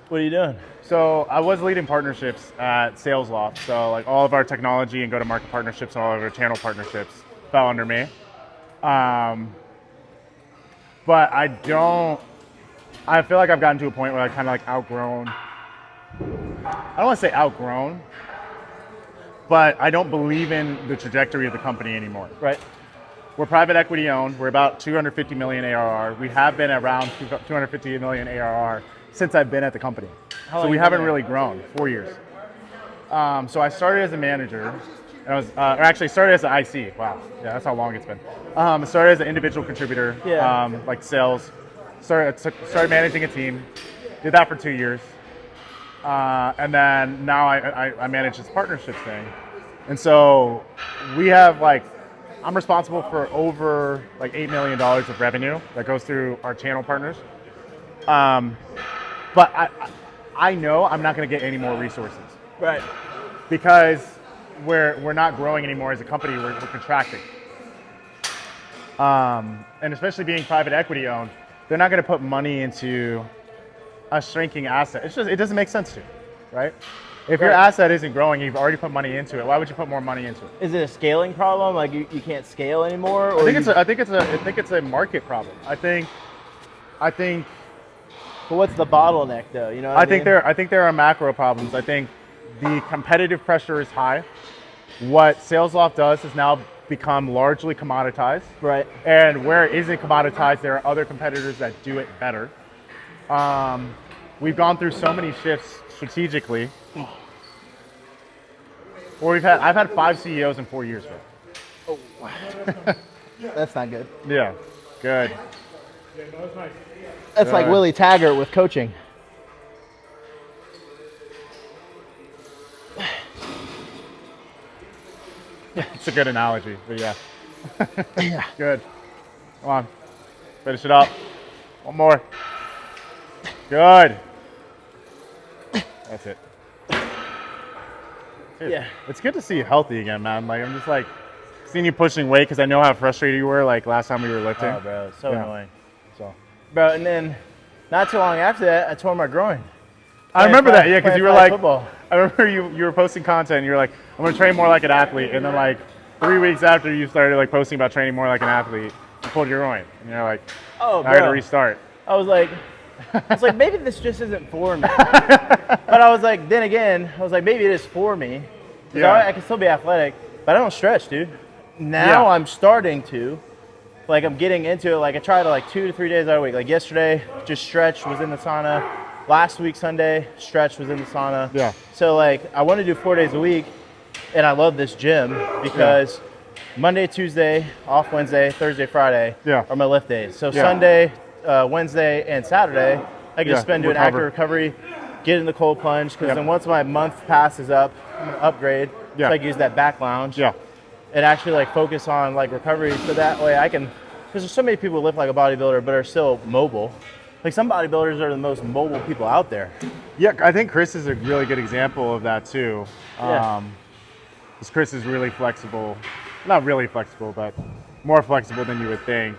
Speaker 1: What are you doing?
Speaker 2: So I was leading partnerships at Sales Loft. So like all of our technology and go-to-market partnerships, all of our channel partnerships fell under me. But I feel like I've gotten to a point where I kind of like outgrown. I don't want to say outgrown, but I don't believe in the trajectory of the company anymore.
Speaker 1: Right.
Speaker 2: We're private equity owned. We're about 250 million ARR. We have been around 250 million ARR since I've been at the company.
Speaker 1: How
Speaker 2: So
Speaker 1: long
Speaker 2: we
Speaker 1: you
Speaker 2: haven't
Speaker 1: been
Speaker 2: really grown, 4 years. So I started as a manager, and I was, or actually started as an IC. Wow, yeah, that's how long it's been. I started as an individual contributor, like sales. Started managing a team. Did that for 2 years. And then now I manage this partnerships thing. And so we have like, I'm responsible for over like $8 million of revenue that goes through our channel partners. But I know I'm not going to get any more resources.
Speaker 1: Right.
Speaker 2: Because we're not growing anymore as a company, we're contracting. And especially being private equity owned, they're not going to put money into a shrinking asset. It doesn't make sense to, right? If your asset isn't growing, you've already put money into it. Why would you put more money into it?
Speaker 1: Is it a scaling problem? Like you can't scale anymore? Or
Speaker 2: I think it's a market problem. I think.
Speaker 1: But what's the bottleneck though? You know what I mean?
Speaker 2: I think there are macro problems. I think the competitive pressure is high. What SalesLoft does is now become largely commoditized.
Speaker 1: Right.
Speaker 2: And where it isn't commoditized, there are other competitors that do it better. We've gone through so many shifts strategically. I've had 5 CEOs in 4 years, bro.
Speaker 1: Oh. That's not good.
Speaker 2: Yeah, good.
Speaker 1: That's like Willie Taggart with coaching.
Speaker 2: It's a good analogy, but yeah.
Speaker 1: Yeah.
Speaker 2: Good. Come on. Finish it up. One more. Good. That's it. Dude,
Speaker 1: Yeah.
Speaker 2: It's good to see you healthy again, man. Like, I'm just like seeing you pushing weight because I know how frustrated you were like last time we were lifting.
Speaker 1: Oh, bro, it's so
Speaker 2: Yeah.
Speaker 1: annoying.
Speaker 2: So
Speaker 1: Bro, and then not too long after that, I tore my groin.
Speaker 2: I remember that, yeah, because
Speaker 1: Playing
Speaker 2: you were
Speaker 1: flag
Speaker 2: like,
Speaker 1: football.
Speaker 2: I remember you were posting content and you were like, I'm gonna train more like an athlete, and then like 3 weeks after you started like posting about training more like an athlete, you pulled your groin, and you're like,
Speaker 1: Oh,
Speaker 2: I gotta
Speaker 1: bro.
Speaker 2: restart.
Speaker 1: I was like, maybe this just isn't for me. But I was like, then again, I was like, maybe it is for me. 'Cause
Speaker 2: Yeah.
Speaker 1: I can still be athletic, but I don't stretch, dude. Now
Speaker 2: Yeah.
Speaker 1: I'm starting to. Like, I'm getting into it. Like, I try to, like, 2 to 3 days out of the week. Like, yesterday, just stretch, was in the sauna. Last week, Sunday, stretch, was in the sauna.
Speaker 2: Yeah.
Speaker 1: So, like, I want to do 4 days a week, and I love this gym because Monday, Tuesday, off Wednesday, Thursday, Friday
Speaker 2: Yeah.
Speaker 1: are my lift days. So,
Speaker 2: Yeah.
Speaker 1: Sunday, Wednesday, and Saturday, I can
Speaker 2: Yeah,
Speaker 1: just spend doing active
Speaker 2: recover.
Speaker 1: recovery, get in the cold plunge, because
Speaker 2: Yep.
Speaker 1: then once my month passes up, I'm gonna upgrade,
Speaker 2: Yeah.
Speaker 1: so I can use that back lounge
Speaker 2: Yeah.
Speaker 1: and actually like focus on like recovery, so that way I can, because there's so many people who lift like a bodybuilder but are still mobile. Like some bodybuilders are the most mobile people out there.
Speaker 2: Yeah, I think Chris is a really good example of that too.
Speaker 1: Yeah.
Speaker 2: Because Chris is really flexible, not really flexible, but more flexible than you would think.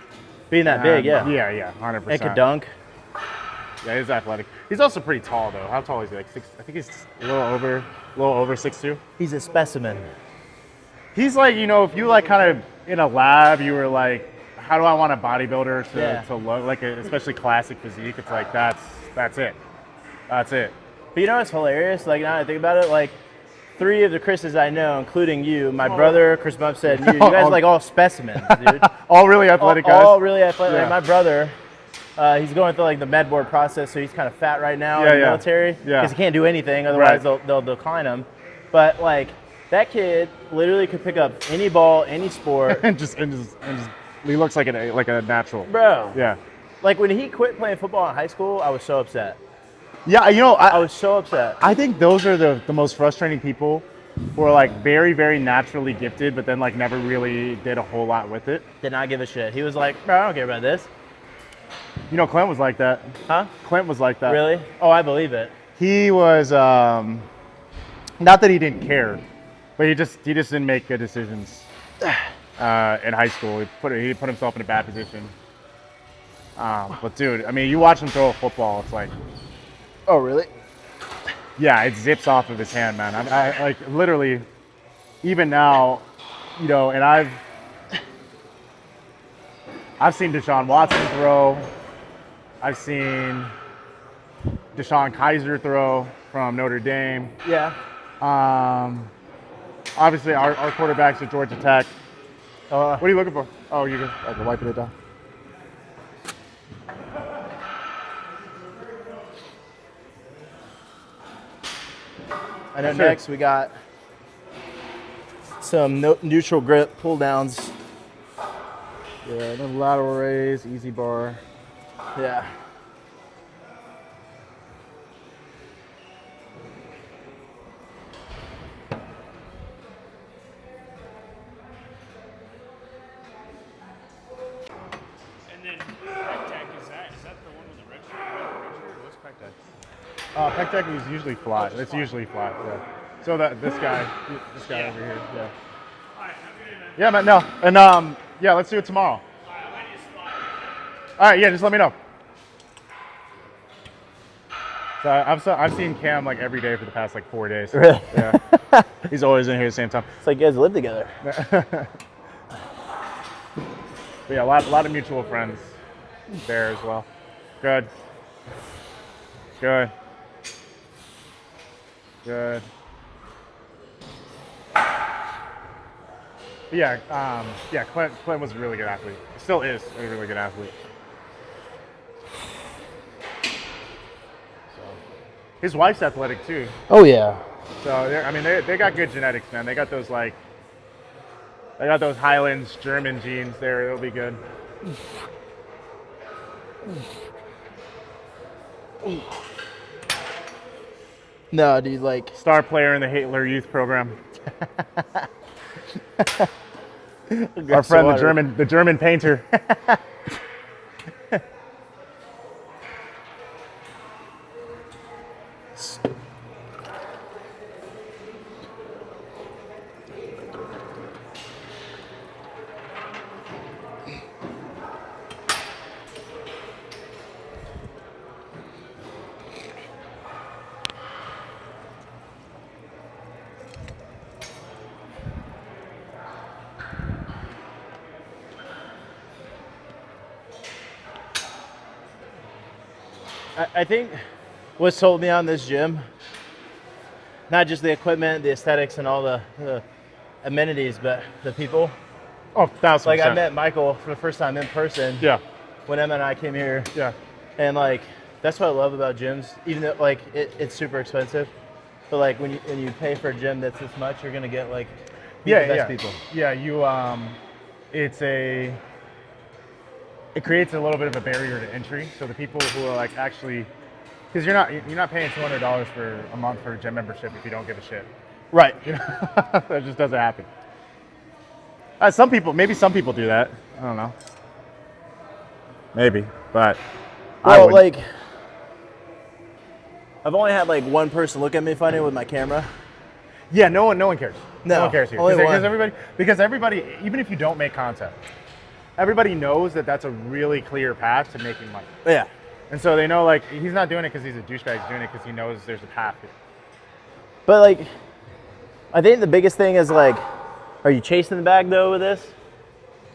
Speaker 1: Being that big, yeah.
Speaker 2: Yeah, 100%.
Speaker 1: And could dunk.
Speaker 2: Yeah, he's athletic. He's also pretty tall though. How tall is he? Like 6? I think he's a little over 6'2".
Speaker 1: He's a specimen.
Speaker 2: He's like, you know, if you like kind of in a lab, you were like, how do I want a bodybuilder to look like, especially classic physique? It's like that's it. That's it.
Speaker 1: But you know what's hilarious? Like now that I think about it, like 3 of the Chris's I know, including you, my brother, Chris Bumstead, and you guys are like all specimens, dude.
Speaker 2: All really athletic guys.
Speaker 1: All really athletic.
Speaker 2: Yeah.
Speaker 1: Like my brother, he's going through like the med board process, so he's kind of fat right now in the military because
Speaker 2: Yeah.
Speaker 1: he can't do anything, otherwise
Speaker 2: Right.
Speaker 1: they'll decline him. But like that kid literally could pick up any ball, any sport.
Speaker 2: and just he looks like a natural.
Speaker 1: Bro,
Speaker 2: Yeah.
Speaker 1: like when he quit playing football in high school, I was so upset.
Speaker 2: Yeah, you know,
Speaker 1: I was so upset.
Speaker 2: I think those are the most frustrating people who are like very, very naturally gifted, but then like never really did a whole lot with it.
Speaker 1: Did not give a shit. He was like, bro, I don't care about this.
Speaker 2: You know, Clint was like that.
Speaker 1: Huh?
Speaker 2: Clint was like that.
Speaker 1: Really? Oh, I believe it.
Speaker 2: He was, not that he didn't care, but he just didn't make good decisions in high school. He put himself in a bad position. But dude, I mean, you watch him throw a football, it's like,
Speaker 1: Oh, really?
Speaker 2: yeah, it zips off of his hand, man. I like literally, even now, you know, and I've seen Deshaun Watson throw. I've seen Deshaun Kaiser throw from Notre Dame.
Speaker 1: Yeah.
Speaker 2: Obviously, our quarterbacks at Georgia Tech.
Speaker 1: Uh,
Speaker 2: What are you looking for? Oh, you can wiping it down.
Speaker 1: I know
Speaker 2: Sure.
Speaker 1: next we got some neutral grip pull downs.
Speaker 2: Yeah, then lateral raise, easy bar.
Speaker 1: Yeah.
Speaker 2: Pec deck is usually flat. It's usually flat. Yeah. So this guy over here. Yeah. Yeah, man. No, and yeah, let's do it tomorrow. All right. Yeah, just let me know. So I've seen Cam like every day for the past like 4 days.
Speaker 1: Really?
Speaker 2: Yeah. He's always in here at the same time.
Speaker 1: It's like you guys live together.
Speaker 2: But yeah, a lot of mutual friends there as well. Good. Good. Good. Yeah, Clint was a really good athlete. Still is a really good athlete. So, his wife's athletic too.
Speaker 1: Oh yeah.
Speaker 2: So I mean, they got good genetics, man. They got those Highlands German genes there. It'll be good.
Speaker 1: No, dude, like
Speaker 2: Star player in the Hitler Youth Program. Our friend, the German painter.
Speaker 1: I think what's sold me on this gym, not just the equipment, the aesthetics, and all the amenities, but the people.
Speaker 2: Oh, 1,000%.
Speaker 1: Like I met Michael for the first time in person.
Speaker 2: Yeah.
Speaker 1: When Emma and I came here.
Speaker 2: Yeah.
Speaker 1: And like that's what I love about gyms, even though like it's super expensive, but like when you pay for a gym that's this much, you're gonna get like the best people.
Speaker 2: Yeah, it creates a little bit of a barrier to entry. So the people who are like actually, because you're not paying $200 for a month for a gym membership if you don't give a shit.
Speaker 1: Right.
Speaker 2: You know, that just doesn't happen. Maybe some people do that. I don't know. Maybe, but
Speaker 1: well, like I've only had like one person look at me funny with my camera.
Speaker 2: Yeah, no one cares. No one cares here because everybody, even if you don't make content, everybody knows that that's a really clear path to making money.
Speaker 1: Yeah.
Speaker 2: And so they know like he's not doing it because he's a douchebag. He's doing it because he knows there's a path here.
Speaker 1: But like, I think the biggest thing is like, are you chasing the bag though with this?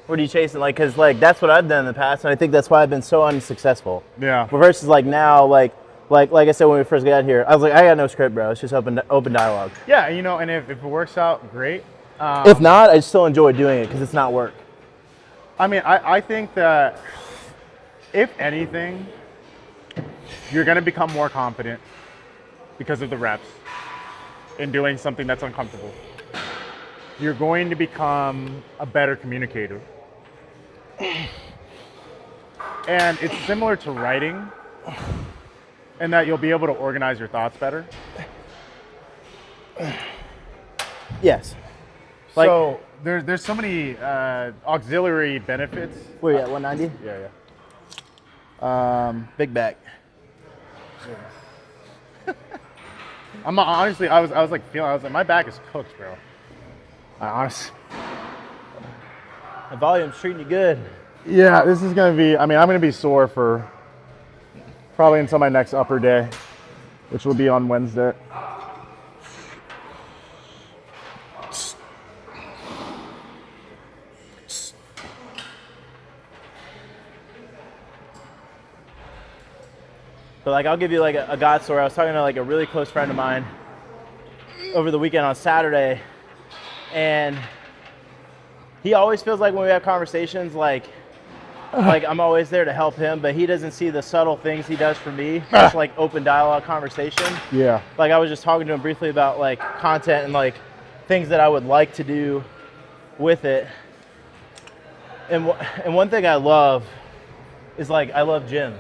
Speaker 1: What are you chasing? Like, cause like that's what I've done in the past, and I think that's why I've been so unsuccessful.
Speaker 2: Yeah.
Speaker 1: But versus like now, like I said when we first got here, I was like, I got no script, bro. It's just open dialogue.
Speaker 2: Yeah, you know, and if it works out, great.
Speaker 1: If not, I still enjoy doing it because it's not work.
Speaker 2: I mean, I think that if anything, you're going to become more confident because of the reps in doing something that's uncomfortable. You're going to become a better communicator. And it's similar to writing in that you'll be able to organize your thoughts better.
Speaker 1: Yes.
Speaker 2: So there's so many auxiliary benefits.
Speaker 1: Where you at, 190?
Speaker 2: Yeah.
Speaker 1: Big back.
Speaker 2: I'm honestly, I was like, my back is cooked, bro. Honestly.
Speaker 1: The volume's treating you good.
Speaker 2: Yeah, this is gonna be. I'm gonna be sore for probably until my next upper day, which will be on Wednesday.
Speaker 1: But like, I'll give you like a God story. I was talking to like a really close friend of mine over the weekend on Saturday, and he always feels like when we have conversations, like I'm always there to help him, but he doesn't see the subtle things he does for me. Just like open dialogue conversation.
Speaker 2: Yeah.
Speaker 1: Like I was just talking to him briefly about like content and like things that I would like to do with it. And one thing I love is like I love gyms.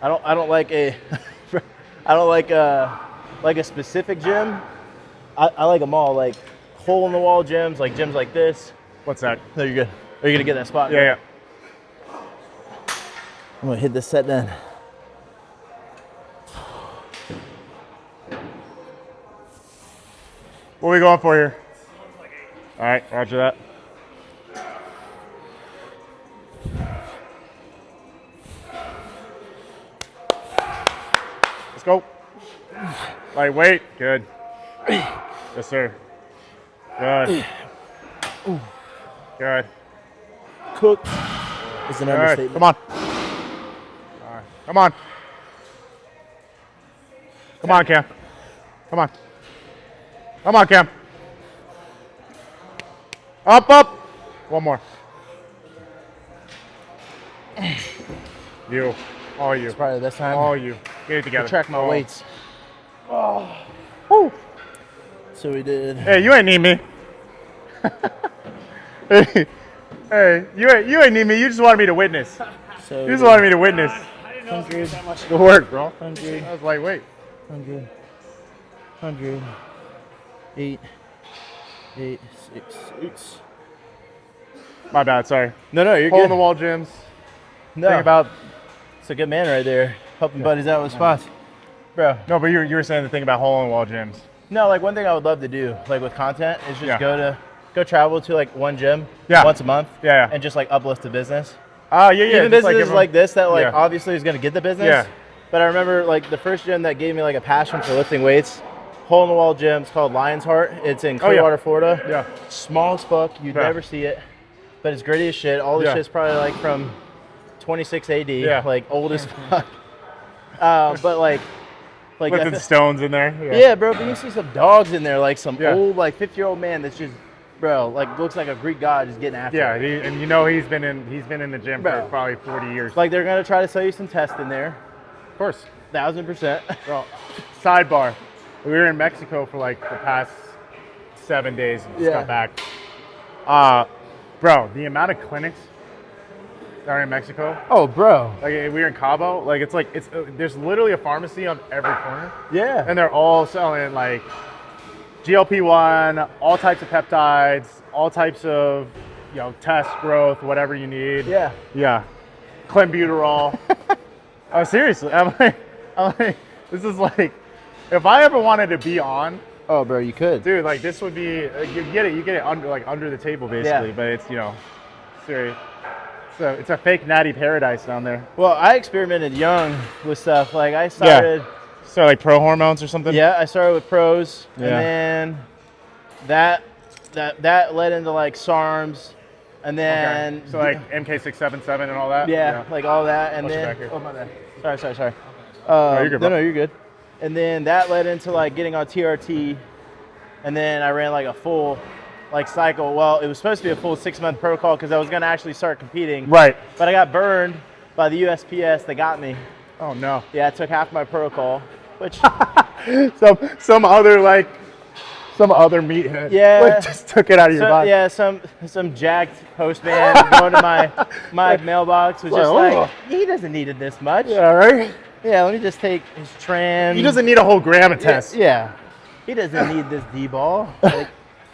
Speaker 1: I don't like a specific gym. I like them all, like hole in the wall gyms, like gyms like this.
Speaker 2: What's that?
Speaker 1: No, you're good. Are you gonna get that spot?
Speaker 2: Yeah.
Speaker 1: I'm gonna hit this set then.
Speaker 2: What are we going for here? All right, roger that. Let's go. Lightweight, good. Yes, sir. Good. Good.
Speaker 1: Cooked is an
Speaker 2: All right,
Speaker 1: understatement.
Speaker 2: come on. All right, come on. Come on, Cam. Come on. Come on, Cam. Up, up. One more. You. All you.
Speaker 1: It's probably the best time
Speaker 2: All you. Get it together.
Speaker 1: to track my
Speaker 2: Oh.
Speaker 1: weights.
Speaker 2: Woo.
Speaker 1: So we did.
Speaker 2: Hey, you ain't need me. hey, you ain't need me. You just wanted me to witness.
Speaker 1: So
Speaker 2: You just wanted me to witness.
Speaker 3: I didn't know it was that much.
Speaker 2: Good work, bro.
Speaker 1: 100,
Speaker 2: That was lightweight.
Speaker 1: 100, 100, 8, 8, 6, 6.
Speaker 2: My bad, sorry.
Speaker 1: No, you're
Speaker 2: Hole in
Speaker 1: good.
Speaker 2: the wall gyms.
Speaker 1: No,
Speaker 2: Think about
Speaker 1: it's a good man right there, helping buddies out with spots, bro.
Speaker 2: no, but you were saying the thing about hole in the wall gyms.
Speaker 1: No, like one thing I would love to do, like with content, is just
Speaker 2: Yeah.
Speaker 1: go travel to like one gym
Speaker 2: Yeah.
Speaker 1: once a month,
Speaker 2: Yeah.
Speaker 1: and just like uplift the business.
Speaker 2: Oh, yeah, yeah.
Speaker 1: Even
Speaker 2: just
Speaker 1: businesses
Speaker 2: give 'em-
Speaker 1: like this that like
Speaker 2: Yeah.
Speaker 1: obviously is gonna get the business.
Speaker 2: Yeah.
Speaker 1: But I remember like the first gym that gave me like a passion for lifting weights, hole in the wall gym. It's called Lion's Heart. It's in
Speaker 2: Oh, yeah.
Speaker 1: Clearwater, Florida.
Speaker 2: Yeah.
Speaker 1: Small as fuck. You'd
Speaker 2: Yeah.
Speaker 1: never see it, but it's gritty as shit. All this
Speaker 2: Yeah.
Speaker 1: shit's probably like from 26 AD.
Speaker 2: Yeah.
Speaker 1: Like old as fuck. But like I
Speaker 2: Lifting
Speaker 1: feel-
Speaker 2: stones in there.
Speaker 1: yeah, bro. But you see some dogs in there, like some
Speaker 2: Yeah.
Speaker 1: old like 50-year-old man that's just, bro, like looks like a Greek god just getting after
Speaker 2: Yeah,
Speaker 1: it.
Speaker 2: and you know he's been in the gym
Speaker 1: Bro.
Speaker 2: for probably 40 years.
Speaker 1: Like they're gonna try to sell you some test in there,
Speaker 2: Of course.
Speaker 1: 1000%.
Speaker 2: Bro, sidebar. We were in Mexico for like the past 7 days and just
Speaker 1: Yeah.
Speaker 2: got back. Bro, the amount of clinics that are in Mexico,
Speaker 1: Oh, bro.
Speaker 2: like we were in Cabo, like it's there's literally a pharmacy on every corner,
Speaker 1: Yeah.
Speaker 2: and they're all selling like GLP-1, all types of peptides, all types of test growth, whatever you need.
Speaker 1: Yeah.
Speaker 2: Yeah. Clenbuterol. Oh, seriously. I'm like, this is like, if I ever wanted to be on,
Speaker 1: Oh, bro, you could.
Speaker 2: dude, like this would be, you get it under the table basically,
Speaker 1: Yeah.
Speaker 2: but it's, serious. So it's a fake natty paradise down there.
Speaker 1: Well, I experimented young with stuff. Like I started,
Speaker 2: So like pro hormones or something?
Speaker 1: I started with pros,
Speaker 2: Yeah.
Speaker 1: and then that led into like SARMs, and then
Speaker 2: Okay. So like MK677 and all that?
Speaker 1: yeah, like all that, and
Speaker 2: Watch your
Speaker 1: then
Speaker 2: back here.
Speaker 1: oh my bad, sorry.
Speaker 2: you're good,
Speaker 1: No,
Speaker 2: bro.
Speaker 1: you're good. And then that led into like getting on TRT, and then I ran like a full like cycle. Well, it was supposed to be a full 6-month protocol because I was gonna actually start competing.
Speaker 2: Right.
Speaker 1: But I got burned by the USPS. They got me.
Speaker 2: Oh no.
Speaker 1: Yeah, I took half my protocol, which
Speaker 2: Some other meathead.
Speaker 1: Yeah.
Speaker 2: like, just took it out of your body.
Speaker 1: yeah, some jacked postman going to my mailbox was just
Speaker 2: Like,
Speaker 1: like, he doesn't need it this much.
Speaker 2: Yeah, right?
Speaker 1: Yeah, let me just take his tram.
Speaker 2: He doesn't need a whole gram of test.
Speaker 1: Yeah, he doesn't need this D-ball. Like,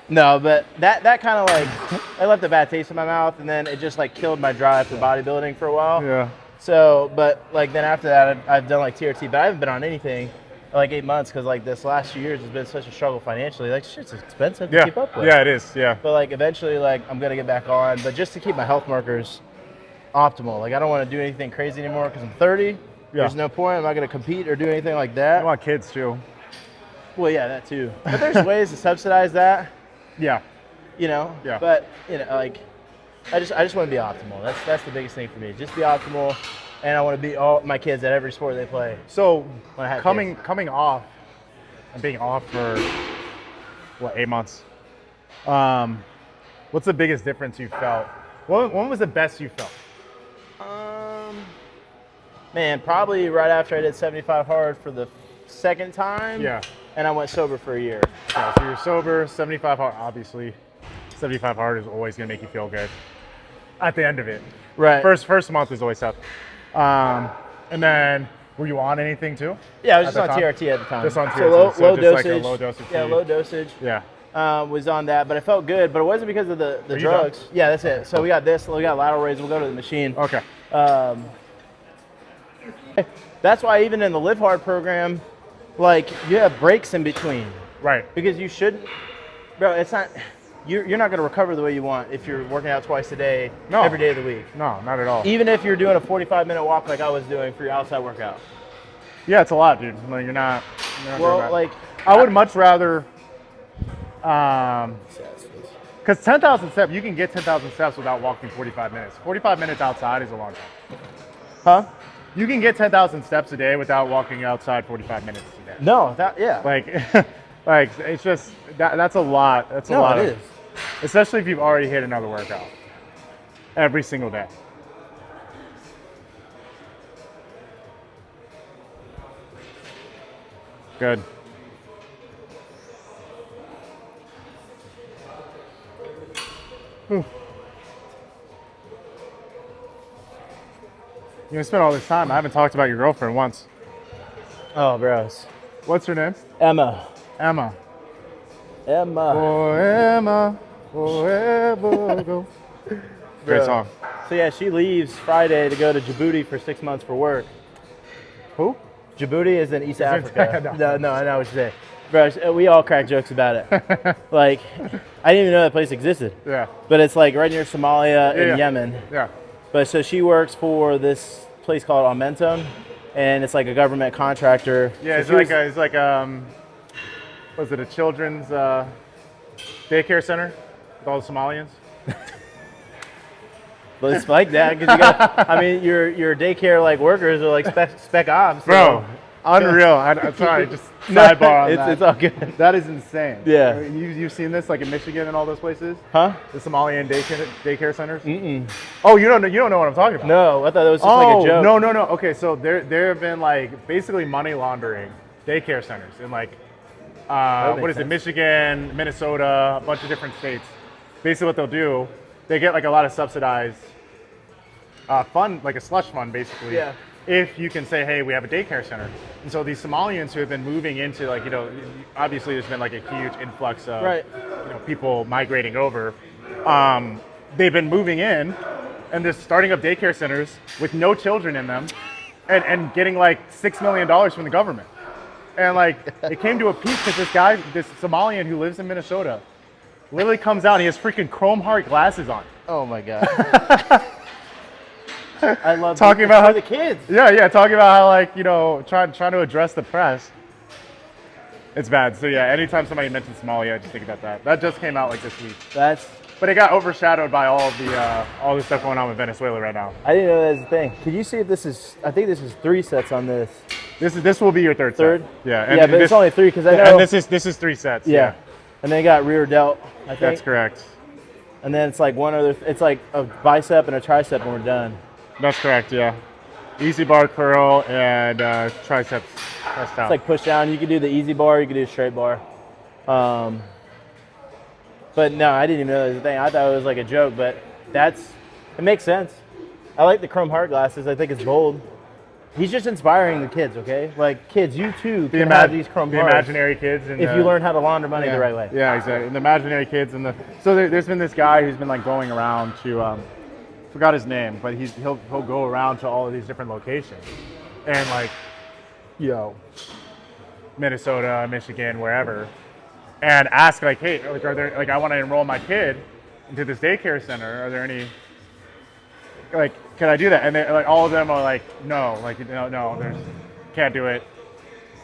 Speaker 1: no, but that kind of like, I left a bad taste in my mouth, and then it just like killed my drive for bodybuilding for a while.
Speaker 2: Yeah.
Speaker 1: So, but like then after that, I've done like TRT, but I haven't been on anything for like 8 months because like this last few years has been such a struggle financially. Like shit's expensive to
Speaker 2: Yeah.
Speaker 1: keep up with.
Speaker 2: Yeah, it is. Yeah.
Speaker 1: But like eventually, like I'm gonna get back on, but just to keep my health markers optimal. Like I don't want to do anything crazy anymore because I'm 30.
Speaker 2: Yeah.
Speaker 1: There's no point. I'm not gonna compete or do anything like
Speaker 2: I
Speaker 1: that.
Speaker 2: want kids too.
Speaker 1: Well, yeah, that too. But there's ways to subsidize that,
Speaker 2: Yeah.
Speaker 1: you know.
Speaker 2: Yeah.
Speaker 1: But like, I just want to be optimal. That's the biggest thing for me. Just be optimal, and I want to beat all my kids at every sport they play.
Speaker 2: So
Speaker 1: When I had
Speaker 2: coming off and being off for 8 months. What's the biggest difference you felt? When was the best you felt?
Speaker 1: Man, probably right after I did 75 hard for the second time.
Speaker 2: Yeah.
Speaker 1: And I went sober for a year.
Speaker 2: Yeah, so you're sober, 75 hard, obviously. 75 hard is always gonna make you feel good at the end of it.
Speaker 1: Right.
Speaker 2: First month is always tough. And then, were you on anything too?
Speaker 1: Yeah, I was
Speaker 2: at
Speaker 1: just on
Speaker 2: the time?
Speaker 1: TRT at the time.
Speaker 2: Just on
Speaker 1: So
Speaker 2: TRT,
Speaker 1: low,
Speaker 2: so
Speaker 1: low
Speaker 2: just like a
Speaker 1: dosage.
Speaker 2: low dosage
Speaker 1: Yeah,
Speaker 2: tea.
Speaker 1: low dosage.
Speaker 2: Yeah.
Speaker 1: Was on that, but I felt good. But it wasn't because of the
Speaker 2: you
Speaker 1: drugs.
Speaker 2: done?
Speaker 1: Yeah, that's it. So we got this. We got lateral raise. We'll go to the machine.
Speaker 2: Okay.
Speaker 1: That's why even in the Live Hard program, like you have breaks in between
Speaker 2: Right.
Speaker 1: because you shouldn't, bro. It's not. You're not going to recover the way you want if you're working out twice a day,
Speaker 2: No.
Speaker 1: every day of the week.
Speaker 2: No, not at all.
Speaker 1: Even if you're doing a 45-minute walk like I was doing for your outside workout.
Speaker 2: Yeah, it's a lot, dude. Like, you're not doing
Speaker 1: Well,
Speaker 2: that.
Speaker 1: like
Speaker 2: I would much rather, because 10,000 steps, you can get 10,000 steps without walking 45 minutes. 45 minutes outside is a long time.
Speaker 1: huh?
Speaker 2: You can get 10,000 steps a day without walking outside 45 minutes a day.
Speaker 1: No, that yeah.
Speaker 2: Like, like it's just that's a lot. That's a
Speaker 1: no,
Speaker 2: lot.
Speaker 1: it
Speaker 2: of,
Speaker 1: is.
Speaker 2: Especially if you've already hit another workout every single day. Good. Whew. You spent all this time. I haven't talked about your girlfriend once.
Speaker 1: Oh, bros.
Speaker 2: What's her name?
Speaker 1: Emma.
Speaker 2: Emma.
Speaker 1: Emma.
Speaker 2: For Emma, forever go. Great
Speaker 1: Bro.
Speaker 2: song.
Speaker 1: So yeah, she leaves Friday to go to Djibouti for 6 months for work.
Speaker 2: Who?
Speaker 1: Djibouti is in East Africa.
Speaker 2: No.
Speaker 1: No, I know what you're saying. Bro, we all crack jokes about it. Like, I didn't even know that place existed.
Speaker 2: Yeah.
Speaker 1: But it's like right near Somalia and
Speaker 2: Yeah.
Speaker 1: Yemen.
Speaker 2: Yeah.
Speaker 1: But so she works for this place called Almenton, and it's like a government contractor.
Speaker 2: Yeah,
Speaker 1: So
Speaker 2: it's like was it a children's daycare center with all the Somalians?
Speaker 1: But it's like that because you got. I mean, your daycare like workers are like spec ops. so-
Speaker 2: Bro, unreal. I'm sorry, just sidebar on that.
Speaker 1: It's all good.
Speaker 2: That is insane.
Speaker 1: Yeah.
Speaker 2: You've seen this like in Michigan and all those places?
Speaker 1: Huh?
Speaker 2: The Somalian daycare centers?
Speaker 1: Mm-mm.
Speaker 2: Oh, you don't know what I'm talking about?
Speaker 1: No, I thought that was just like a joke.
Speaker 2: No. Okay, so there have been like basically money laundering daycare centers in like
Speaker 1: makes
Speaker 2: what is it,
Speaker 1: sense.
Speaker 2: Michigan, Minnesota, a bunch of different states. Basically what they'll do, they get like a lot of subsidized fund, like a slush fund basically.
Speaker 1: Yeah.
Speaker 2: If you can say, hey, we have a daycare center. And so these Somalians who have been moving into like, obviously there's been like a huge influx of
Speaker 1: Right.
Speaker 2: people migrating over. They've been moving in and they're starting up daycare centers with no children in them and getting like $6 million from the government. And like it came to a peak because this Somalian who lives in Minnesota literally comes out and he has freaking chrome heart glasses on.
Speaker 1: Oh my god. I love
Speaker 2: Talking
Speaker 1: it.
Speaker 2: about
Speaker 1: For
Speaker 2: how-
Speaker 1: the kids.
Speaker 2: Yeah, talking about how like, trying to address the press. It's bad. So yeah, anytime somebody mentions Somalia, I just think about that. That just came out like this week. But it got overshadowed by all the stuff going on with Venezuela right now.
Speaker 1: I didn't know that was a thing. Could you see if this is? I think this is 3 sets on this.
Speaker 2: This will be your third
Speaker 1: Third?
Speaker 2: set. Yeah.
Speaker 1: Yeah, but it's only 3 because I know.
Speaker 2: And this is 3 sets.
Speaker 1: yeah. And then got rear delt. I think.
Speaker 2: That's correct.
Speaker 1: And then it's like one other. It's like a bicep and a tricep, and we're done.
Speaker 2: That's correct. Yeah. Easy bar curl and triceps pressed out.
Speaker 1: It's like push down. You could do the easy bar. You could do a straight bar. But no, I didn't even know that was a thing. I thought it was like a joke, but it makes sense. I like the chrome heart glasses. I think it's bold. He's just inspiring the kids, okay? Like, kids, you too can have these chrome
Speaker 2: the
Speaker 1: hearts
Speaker 2: imaginary kids. And
Speaker 1: if you learn how to launder money the right way.
Speaker 2: Yeah, exactly. And the imaginary kids so there's been this guy who's been like going around to forgot his name, but he'll go around to all of these different locations and like Minnesota, Michigan, wherever, and ask like, hey, like, are there like I want to enroll my kid into this daycare center? Are there any like can I do that? And they, like all of them are like, no, there's can't do it.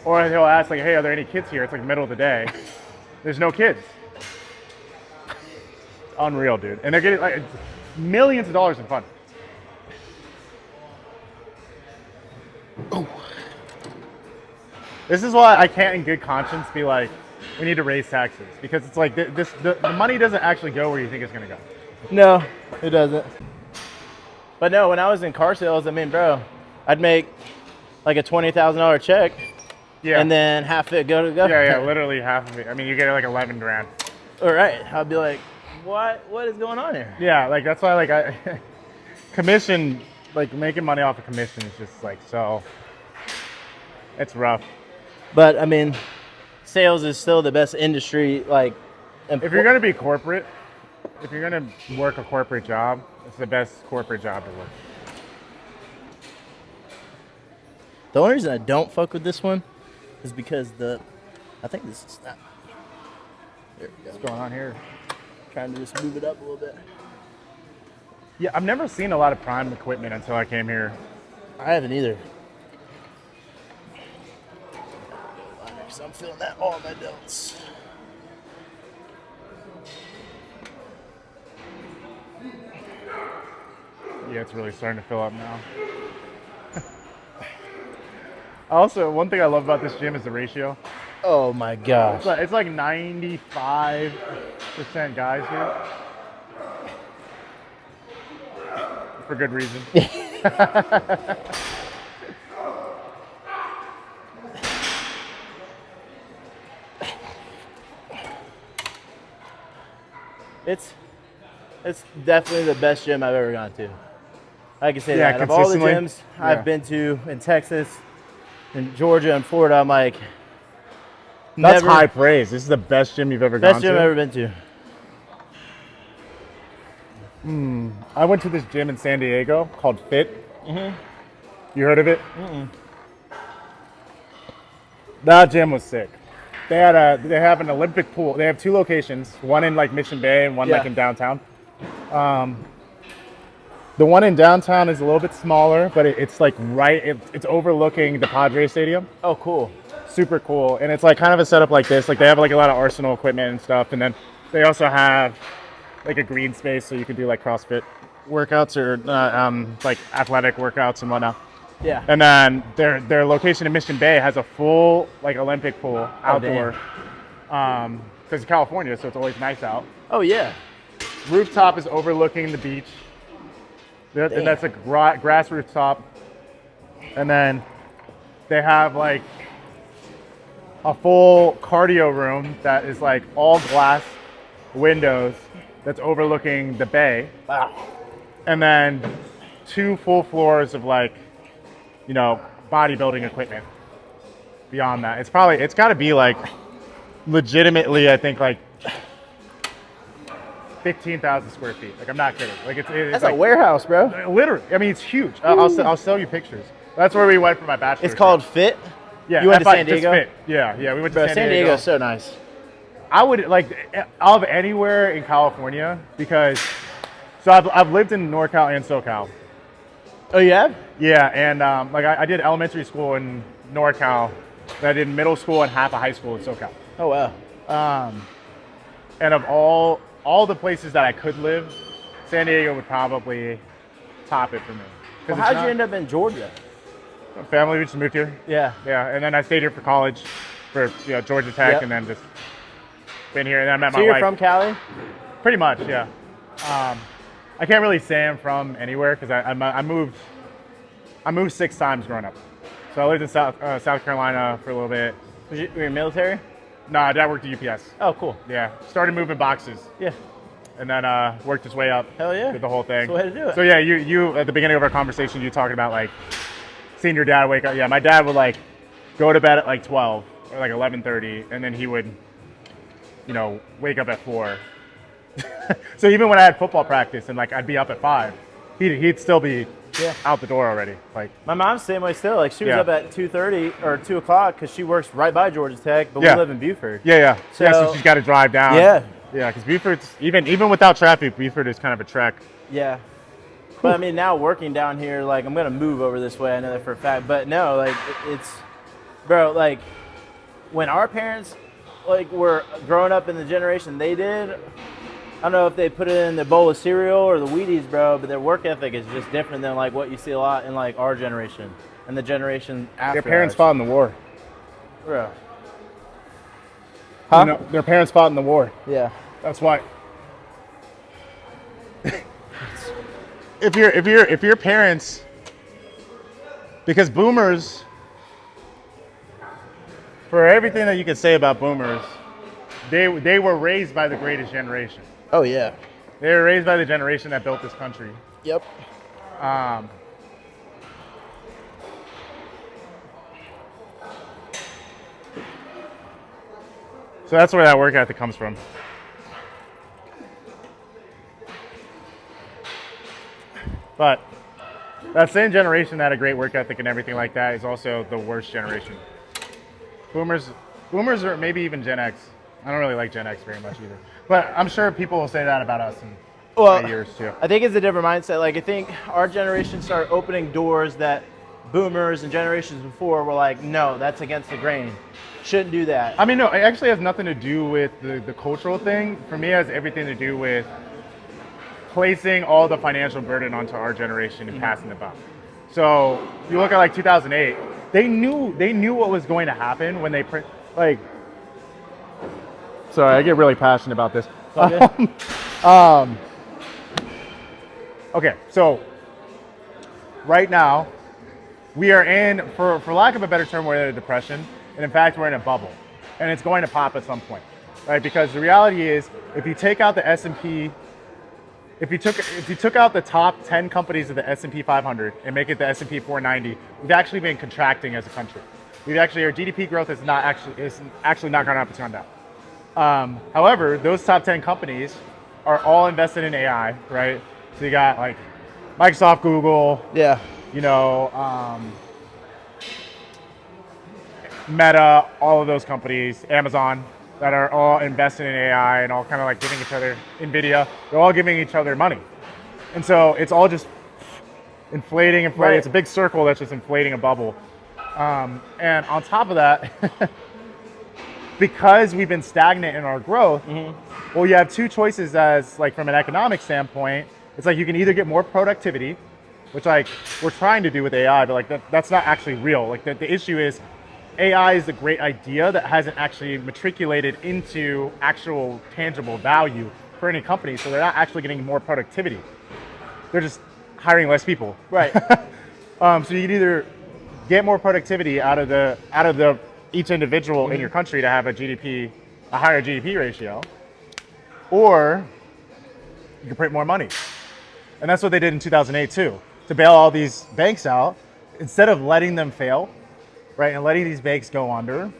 Speaker 2: Or he'll ask like, hey, are there any kids here? It's like the middle of the day. There's no kids. Unreal, dude. And they're getting like millions of dollars in funds. This is why I can't in good conscience be like, we need to raise taxes. Because it's like the money doesn't actually go where you think it's going to go.
Speaker 1: No, it doesn't. But no, when I was in car sales, I mean, bro, I'd make like a $20,000 check,
Speaker 2: Yeah.
Speaker 1: and then half it go to the government.
Speaker 2: Yeah, literally half of it. I mean, you get like 11 grand.
Speaker 1: All right, I'd be like, what is going on here?
Speaker 2: Yeah, like that's why like commission, like making money off of commission is just like so, it's rough.
Speaker 1: But I mean, sales is still the best industry. Like,
Speaker 2: If you're gonna be corporate, if you're gonna work a corporate job, it's the best corporate job to work.
Speaker 1: the only reason I don't fuck with this one is because I think this is not. There we go.
Speaker 2: What's going on here?
Speaker 1: Trying to just move it up a little bit.
Speaker 2: Yeah, I've never seen a lot of Prime equipment until I came here.
Speaker 1: I haven't either. Because I'm feeling that all my delts.
Speaker 2: Yeah, it's really starting to fill up now. Also, one thing I love about this gym is the ratio.
Speaker 1: Oh my gosh.
Speaker 2: It's like 95% guys here. For good reason.
Speaker 1: It's definitely the best gym I've ever gone to. I can say
Speaker 2: Yeah,
Speaker 1: that. Of all the
Speaker 2: consistently?
Speaker 1: gyms
Speaker 2: Yeah.
Speaker 1: I've been to in Texas, in Georgia, and Florida, I'm like,
Speaker 2: That's
Speaker 1: never,
Speaker 2: high praise. This is the best gym you've ever gone to?
Speaker 1: best gym I've ever been to.
Speaker 2: I went to this gym in San Diego called Fit. Mm-hmm. You heard of it? Mm-mm. That gym was sick. They have an Olympic pool. They have 2 locations, one in like Mission Bay and one like in downtown. The one in downtown is a little bit smaller, but it's like it's overlooking the Padres Stadium.
Speaker 1: Oh, cool.
Speaker 2: Super cool. And it's like kind of a setup like this. Like they have like a lot of Arsenal equipment and stuff. And then they also have like a green space so you can do like CrossFit workouts or like athletic workouts and whatnot.
Speaker 1: Yeah.
Speaker 2: And then their location in Mission Bay has a full like Olympic pool outdoor. Because it's California, so it's always nice out.
Speaker 1: Oh, yeah.
Speaker 2: Rooftop is overlooking the beach. And that's a grass rooftop. And then they have like a full cardio room that is like all glass windows that's overlooking the bay.
Speaker 1: Wow.
Speaker 2: And then 2 full floors of like, you know, bodybuilding equipment beyond that. It's got to be like legitimately, I think like 15,000 square feet. Like I'm not kidding. Like it's
Speaker 1: That's
Speaker 2: like,
Speaker 1: a warehouse, bro.
Speaker 2: literally. I mean, it's huge. I'll show you pictures. That's where we went for my bachelor's.
Speaker 1: It's called Fit.
Speaker 2: Yeah.
Speaker 1: You went to
Speaker 2: FI
Speaker 1: San
Speaker 2: just
Speaker 1: Diego?
Speaker 2: Fit. Yeah. We went to
Speaker 1: Bro,
Speaker 2: San
Speaker 1: San
Speaker 2: Diego.
Speaker 1: Diego's so nice.
Speaker 2: I would like of anywhere in California because I've lived in NorCal and SoCal.
Speaker 1: Oh, you have?
Speaker 2: Yeah, and like I did elementary school in NorCal, then I did middle school and half of high school in SoCal.
Speaker 1: Oh, wow.
Speaker 2: And of all the places that I could live, San Diego would probably top it for me.
Speaker 1: Well, how'd you end up in Georgia?
Speaker 2: Family, we just moved here.
Speaker 1: Yeah.
Speaker 2: Yeah, and then I stayed here for college, for Georgia Tech,
Speaker 1: Yep.
Speaker 2: and then just been here. And then I met
Speaker 1: So
Speaker 2: my
Speaker 1: you're
Speaker 2: wife.
Speaker 1: from Cali?
Speaker 2: Pretty much, yeah. I can't really say I'm from anywhere because I moved 6 times growing up. So I lived in South Carolina for a little bit.
Speaker 1: Were you military?
Speaker 2: No, Dad worked at UPS.
Speaker 1: Oh, cool.
Speaker 2: Yeah, started moving boxes
Speaker 1: Yeah.
Speaker 2: and then worked his way up.
Speaker 1: Hell yeah.
Speaker 2: Did the whole thing.
Speaker 1: That's the way to do it.
Speaker 2: So yeah, you at the beginning of our conversation, you talking about like seeing your dad wake up. Yeah, my dad would like go to bed at like 12 or like 11:30, and then he would, wake up at 4. So even when I had football practice and like I'd be up at 5, he'd still be out the door already. Like
Speaker 1: My mom's the same way still. Like she was
Speaker 2: Yeah.
Speaker 1: up at 2:30 or 2 o'clock because she works right by Georgia Tech, but
Speaker 2: Yeah.
Speaker 1: we live in Buford.
Speaker 2: yeah. So
Speaker 1: So-
Speaker 2: she's got to drive down.
Speaker 1: Yeah.
Speaker 2: Yeah, because Buford's even without traffic, Buford is kind of a trek.
Speaker 1: Yeah. But I mean, now working down here, like I'm gonna move over this way. I know that for a fact. But no, like it's, bro. Like when our parents like were growing up in the generation they did, I don't know if they put it in the bowl of cereal or the Wheaties, bro. But their work ethic is just different than like what you see a lot in like our generation and the generation after.
Speaker 2: Their parents
Speaker 1: ours.
Speaker 2: fought in the war.
Speaker 1: Bro. Huh?
Speaker 2: Their parents fought in the war.
Speaker 1: Yeah.
Speaker 2: That's why. if your parents, because boomers, for everything that you could say about boomers, they were raised by the greatest generation.
Speaker 1: Oh yeah.
Speaker 2: They were raised by the generation that built this country.
Speaker 1: Yep.
Speaker 2: So that's where that work ethic comes from. But that same generation that had a great work ethic and everything like that is also the worst generation. Boomers, or maybe even Gen X. I don't really like Gen X very much either. But I'm sure people will say that about us in years too.
Speaker 1: I think it's a different mindset. Like, I think our generation started opening doors that boomers and generations before were like, no, that's against the grain. Shouldn't do that.
Speaker 2: I mean, no, it actually has nothing to do with the cultural thing. For me, it has everything to do with placing all the financial burden onto our generation and passing the buck. So you look at like 2008, they knew what was going to happen when they print, like, sorry, I get really passionate about this. Okay, so right now, we are in, for lack of a better term, we're in a depression, and in fact, we're in a bubble, and it's going to pop at some point, right? Because the reality is, if you take out the S&P, if you took out the top 10 companies of the S&P 500 and make it the S&P 490, we've actually been contracting as a country. Our GDP growth is actually not gone up, it's gone down. However, those top 10 companies are all invested in AI, right? So you got like Microsoft, Google,
Speaker 1: Yeah.
Speaker 2: Meta, all of those companies, Amazon, that are all invested in AI and all kind of like giving each other, NVIDIA, they're all giving each other money. And so it's all just inflating. Right. It's a big circle that's just inflating a bubble. And on top of that, because we've been stagnant in our growth, well, you have two choices as like from an economic standpoint. It's like you can either get more productivity, which like we're trying to do with AI, but like that's not actually real. Like the issue is AI is a great idea that hasn't actually matriculated into actual tangible value for any company. So they're not actually getting more productivity. They're just hiring less people.
Speaker 1: Right.
Speaker 2: So you can either get more productivity out of the each individual in your country to have a higher GDP ratio, or you can print more money. And that's what they did in 2008 too, to bail all these banks out. Instead of letting them fail, right, and letting these banks go under,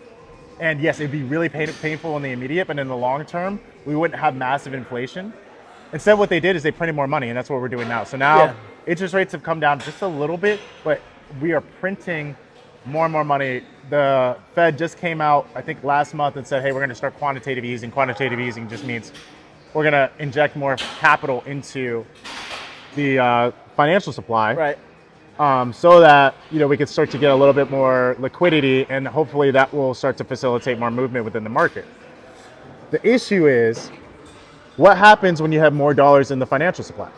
Speaker 2: and yes, it'd be really painful in the immediate, but in the long term, we wouldn't have massive inflation. Instead, what they did is they printed more money, and that's what we're doing now. So now interest rates have come down just a little bit, but we are printing more and more money. The Fed just came out, I think last month, and said, hey, we're going to start quantitative easing. Quantitative easing just means we're going to inject more capital into the financial supply.
Speaker 1: Right.
Speaker 2: So that we can start to get a little bit more liquidity, and hopefully that will start to facilitate more movement within the market. The issue is, what happens when you have more dollars in the financial supply?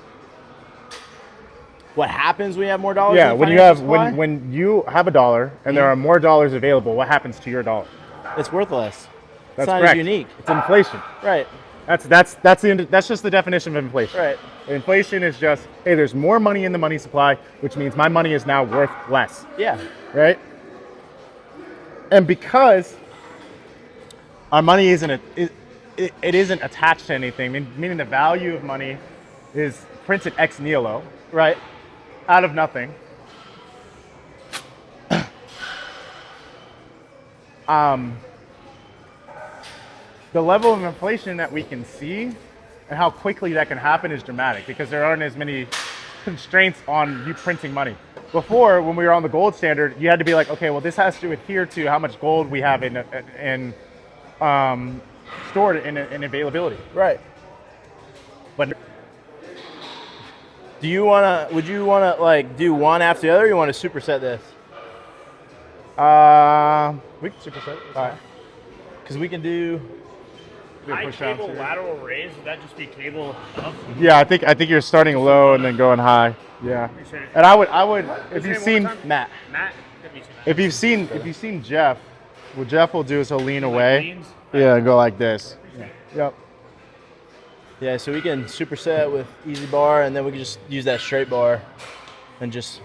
Speaker 1: What happens when you have more dollars?
Speaker 2: Yeah,
Speaker 1: in the
Speaker 2: when you have a dollar and there are more dollars available, what happens to your dollar?
Speaker 1: It's worthless.
Speaker 2: That's
Speaker 1: it's not
Speaker 2: correct.
Speaker 1: as unique.
Speaker 2: It's inflation.
Speaker 1: Right.
Speaker 2: That's just the definition of inflation.
Speaker 1: Right.
Speaker 2: Inflation is just, hey, there's more money in the money supply, which means my money is now worth less.
Speaker 1: Yeah.
Speaker 2: Right? And because our money isn't attached to anything, meaning the value of money is printed ex nihilo, right? Out of nothing. The level of inflation that we can see and how quickly that can happen is dramatic, because there aren't as many constraints on you printing money. Before, when we were on the gold standard, you had to be like, okay, well, this has to adhere to how much gold we have stored in availability.
Speaker 1: Right.
Speaker 2: But
Speaker 1: would you wanna like do one after the other, or you want to superset this?
Speaker 2: we can superset. All right.
Speaker 1: Because we can do.
Speaker 3: High cable lateral raise, would that just be cable up?
Speaker 2: Yeah, I think you're starting low and then going high. Yeah. And I would if you've seen
Speaker 1: Matt.
Speaker 2: if you've seen Jeff, what Jeff will do is he'll lean away. Yeah, and go like this. Yep.
Speaker 1: Yeah, so we can superset with easy bar, and then we can just use that straight bar and just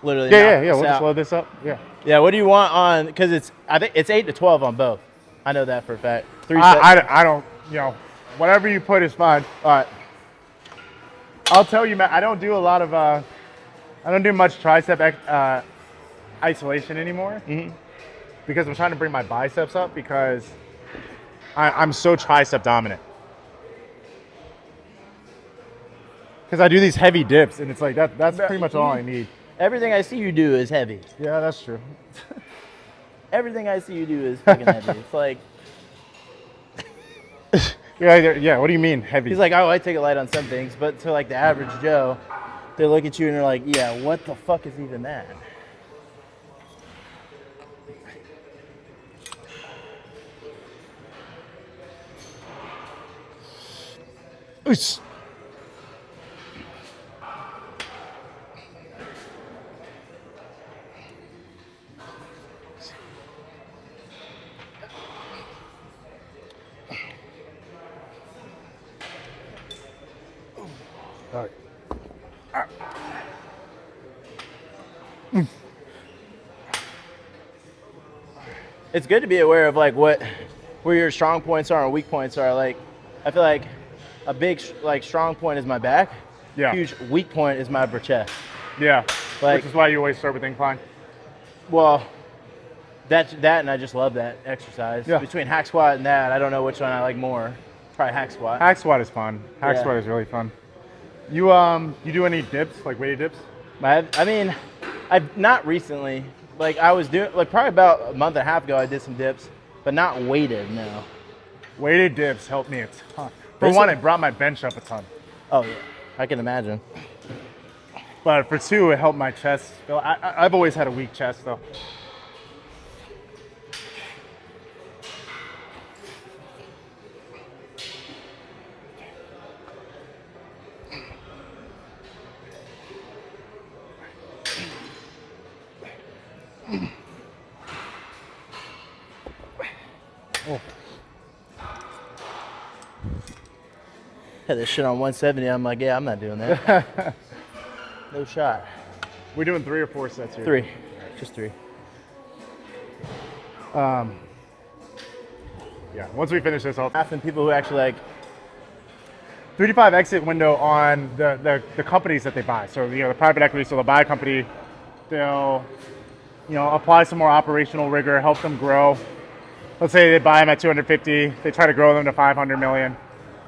Speaker 1: literally.
Speaker 2: Yeah. We'll just load this up. Yeah.
Speaker 1: Yeah. What do you want on? Because I think it's 8 to 12 on both. I know that for a fact.
Speaker 2: I don't. Whatever you put is fine. All right. I'll tell you, Matt. I don't do a lot of. I don't do much tricep isolation anymore. Because I'm trying to bring my biceps up, because I'm so tricep dominant. Because I do these heavy dips, and it's like that's pretty much all I need.
Speaker 1: Everything I see you do is heavy.
Speaker 2: Yeah, that's true.
Speaker 1: everything I see you do is fucking heavy. It's like,
Speaker 2: Yeah. What do you mean heavy?
Speaker 1: he's like, oh, I take it light on some things, but to like the average Joe, they look at you and they're like, yeah, what the fuck is even that?
Speaker 2: Oosh. All right.
Speaker 1: It's good to be aware of like where your strong points are and weak points are. Like, I feel like a big like strong point is my back.
Speaker 2: Yeah.
Speaker 1: Huge weak point is my upper chest.
Speaker 2: Yeah.
Speaker 1: Like-
Speaker 2: Which is why you always start with incline.
Speaker 1: Well, that and I just love that exercise.
Speaker 2: Yeah.
Speaker 1: Between hack squat and that, I don't know which one I like more. Probably hack squat.
Speaker 2: Hack squat is fun. Hack
Speaker 1: Yeah.
Speaker 2: squat is really fun. You do any dips, like weighted dips?
Speaker 1: I mean, I've not recently. Like I was doing, like probably about a month and a half ago, I did some dips, but not weighted. No.
Speaker 2: Weighted dips helped me a ton. For
Speaker 1: This
Speaker 2: one,
Speaker 1: one-
Speaker 2: it brought my bench up a ton.
Speaker 1: Oh yeah, I can imagine.
Speaker 2: But for two, it helped my chest. I've always had a weak chest, though. Oh.
Speaker 1: Had this shit on 170. I'm like, yeah, I'm not doing that. No shot.
Speaker 2: We're doing 3 or 4 sets here.
Speaker 1: 3, just 3.
Speaker 2: Yeah. Once we finish this, I'll
Speaker 1: Often people who actually like,
Speaker 2: 3 to 5 exit window on the companies that they buy. So the private equity, so they'll buy a company, they'll apply some more operational rigor, help them grow. Let's say they buy them at 250, they try to grow them to 500 million,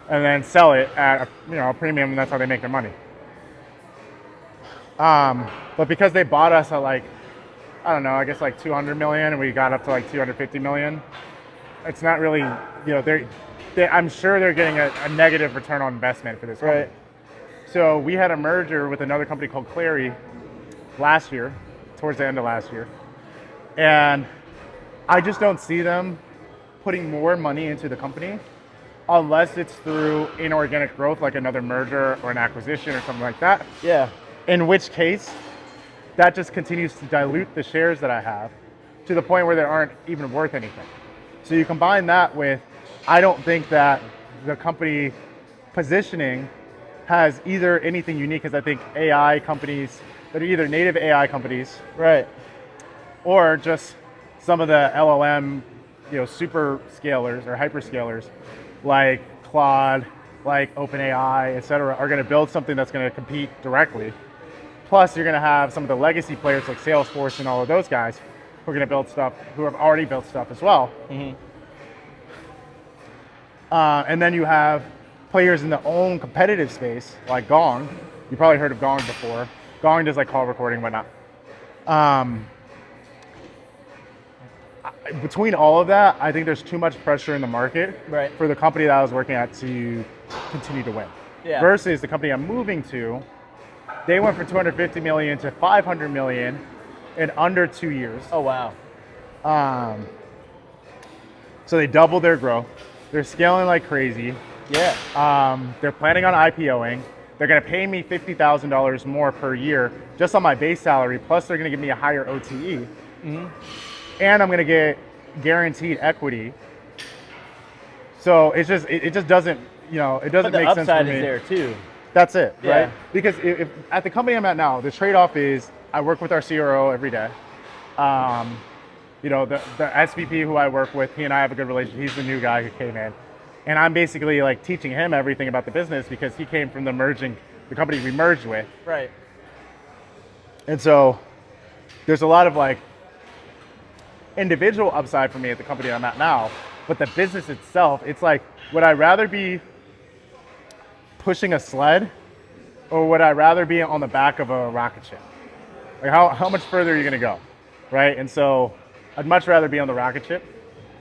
Speaker 2: and then sell it at a premium, and that's how they make their money. But because they bought us at like, I don't know, I guess like 200 million, and we got up to like 250 million, it's not really, I'm sure they're getting a negative return on investment for this company.
Speaker 1: right?
Speaker 2: So we had a merger with another company called Clary last year, towards the end of last year. And I just don't see them putting more money into the company unless it's through inorganic growth, like another merger or an acquisition or something like that.
Speaker 1: Yeah.
Speaker 2: In which case, that just continues to dilute the shares that I have to the point where they aren't even worth anything. So you combine that with, I don't think that the company positioning has either anything unique, because I think AI companies that are either native AI companies,
Speaker 1: Right.
Speaker 2: or just some of the LLM, super scalers or hyperscalers like Claude, like OpenAI, et cetera, are going to build something that's going to compete directly. Plus, you're going to have some of the legacy players like Salesforce and all of those guys who are going to build stuff, who have already built stuff as well.
Speaker 1: Mm-hmm.
Speaker 2: And then you have players in the own competitive space, like Gong. You probably heard of Gong before. Gong does like call recording, whatnot. Between all of that, I think there's too much pressure in the market
Speaker 1: Right.
Speaker 2: for the company that I was working at to continue to win.
Speaker 1: Yeah.
Speaker 2: Versus the company I'm moving to, they went from 250 million to 500 million in under 2 years.
Speaker 1: Oh wow.
Speaker 2: So they doubled their growth. They're scaling like crazy.
Speaker 1: Yeah.
Speaker 2: They're planning on IPOing. They're going to pay me $50,000 more per year just on my base salary. Plus, they're going to give me a higher OTE.
Speaker 1: Mm-hmm.
Speaker 2: And I'm going to get guaranteed equity. So it just doesn't, it doesn't
Speaker 1: But the
Speaker 2: make sense for
Speaker 1: upside
Speaker 2: me.
Speaker 1: is there too.
Speaker 2: That's it,
Speaker 1: Yeah.
Speaker 2: right? Because if at the company I'm at now, the trade-off is I work with our CRO every day. The SVP who I work with, he and I have a good relationship. He's the new guy who came in. And I'm basically like teaching him everything about the business because he came from the company we merged with.
Speaker 1: Right.
Speaker 2: And so there's a lot of like individual upside for me at the company I'm at now, but the business itself, it's like, would I rather be pushing a sled or would I rather be on the back of a rocket ship? Like how much further are you gonna go, right? And so I'd much rather be on the rocket ship.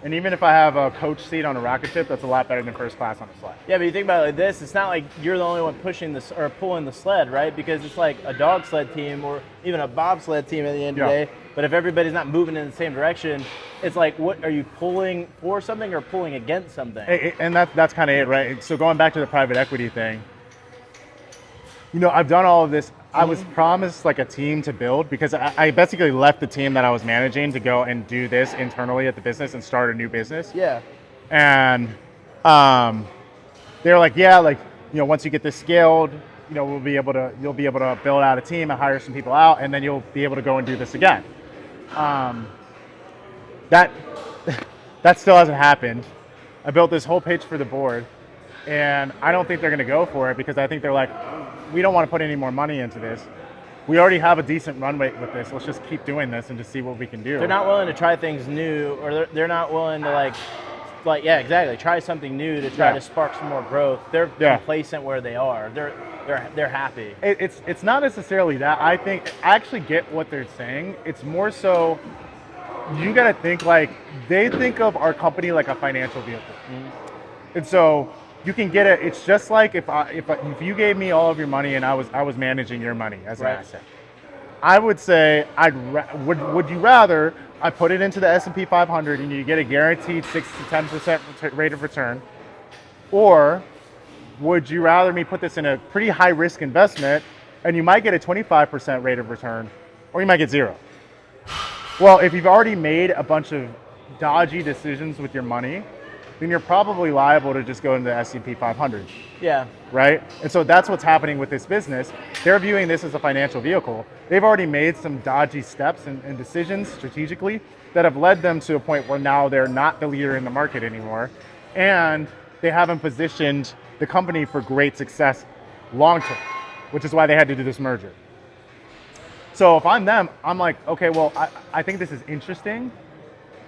Speaker 2: And even if I have a coach seat on a rocket ship, that's a lot better than first class on a sled.
Speaker 1: Yeah, but you think about it like this, it's not like you're the only one pushing this or pulling the sled, right? Because it's like a dog sled team or even a bobsled team at the end of the day. But if everybody's not moving in the same direction, it's like, what are you pulling for something or pulling against something?
Speaker 2: And that's kind of it, right? So going back to the private equity thing, I've done all of this. I was promised like a team to build because I basically left the team that I was managing to go and do this internally at the business and start a new business.
Speaker 1: Yeah.
Speaker 2: And they were like, yeah, like, once you get this scaled, you'll be able to build out a team and hire some people out, and then you'll be able to go and do this again. That still hasn't happened. I built this whole pitch for the board, and I don't think they're going to go for it because I think they're like, we don't want to put any more money into this. We already have a decent runway with this. Let's just keep doing this and just see what we can do.
Speaker 1: They're not willing to try things new, or they're not willing to like yeah, exactly. Try something new to try to spark some more growth. They're complacent where they are. They're happy.
Speaker 2: It's not necessarily that. I actually get what they're saying. It's more so you got to think like they think of our company like a financial vehicle, and so you can get it. It's just like if you gave me all of your money and I was managing your money as an asset. I would say would you rather I put it into the S&P 500 and you get a guaranteed 6 to 10% rate of return, or would you rather me put this in a pretty high risk investment and you might get a 25% rate of return, or you might get 0? Well, if you've already made a bunch of dodgy decisions with your money, then you're probably liable to just go into the S&P 500.
Speaker 1: Yeah.
Speaker 2: Right? And so that's what's happening with this business. They're viewing this as a financial vehicle. They've already made some dodgy steps and decisions strategically that have led them to a point where now they're not the leader in the market anymore. And they haven't positioned the company for great success long term, which is why they had to do this merger. So if I'm them, I'm like, okay, well, I think this is interesting,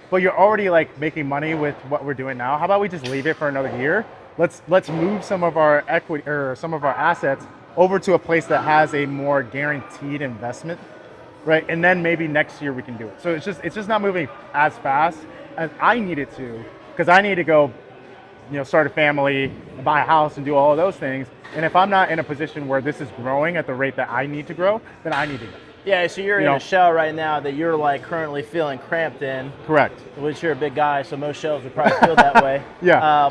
Speaker 2: but you're already like making money with what we're doing now. How about we just leave it for another year? Let's move some of our equity or some of our assets over to a place that has a more guaranteed investment, right? And then maybe next year we can do it. So it's just not moving as fast as I need it to, because I need to go, start a family, buy a house, and do all of those things. And if I'm not in a position where this is growing at the rate that I need to grow, then I need to go.
Speaker 1: Yeah, so you're in a shell right now that you're like currently feeling cramped in.
Speaker 2: Correct.
Speaker 1: Which you're a big guy, so most shells would probably feel that way.
Speaker 2: Yeah.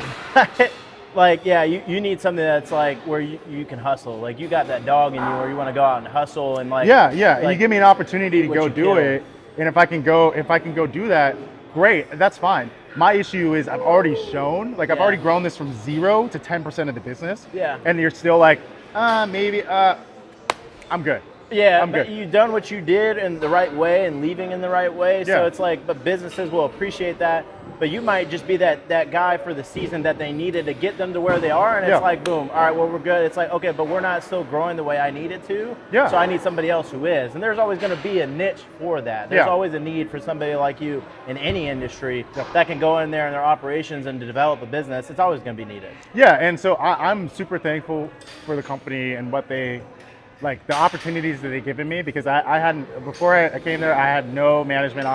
Speaker 1: You need something that's like where you can hustle. Like you got that dog in you where you want to go out and hustle and like.
Speaker 2: Yeah.
Speaker 1: Like,
Speaker 2: and you give me an opportunity to go do it, and if I can go do that, great. That's fine. My issue is I've already shown, like I've already grown this from 0 to 10% of the business.
Speaker 1: Yeah.
Speaker 2: And you're still like, maybe, I'm good.
Speaker 1: Yeah, but you've done what you did in the right way and leaving in the right way. So it's like, but businesses will appreciate that. But you might just be that guy for the season that they needed to get them to where they are. And it's like, boom, all right, well, we're good. It's like, okay, but we're not still growing the way I need it to.
Speaker 2: Yeah.
Speaker 1: So I need somebody else who is. And there's always going to be a niche for that. There's always a need for somebody like you in any industry that can go in there in their operations and to develop a business. It's always going to be needed.
Speaker 2: Yeah, and so I'm super thankful for the company and what they, like the opportunities that they've given me, because I hadn't, before I came there, I had no management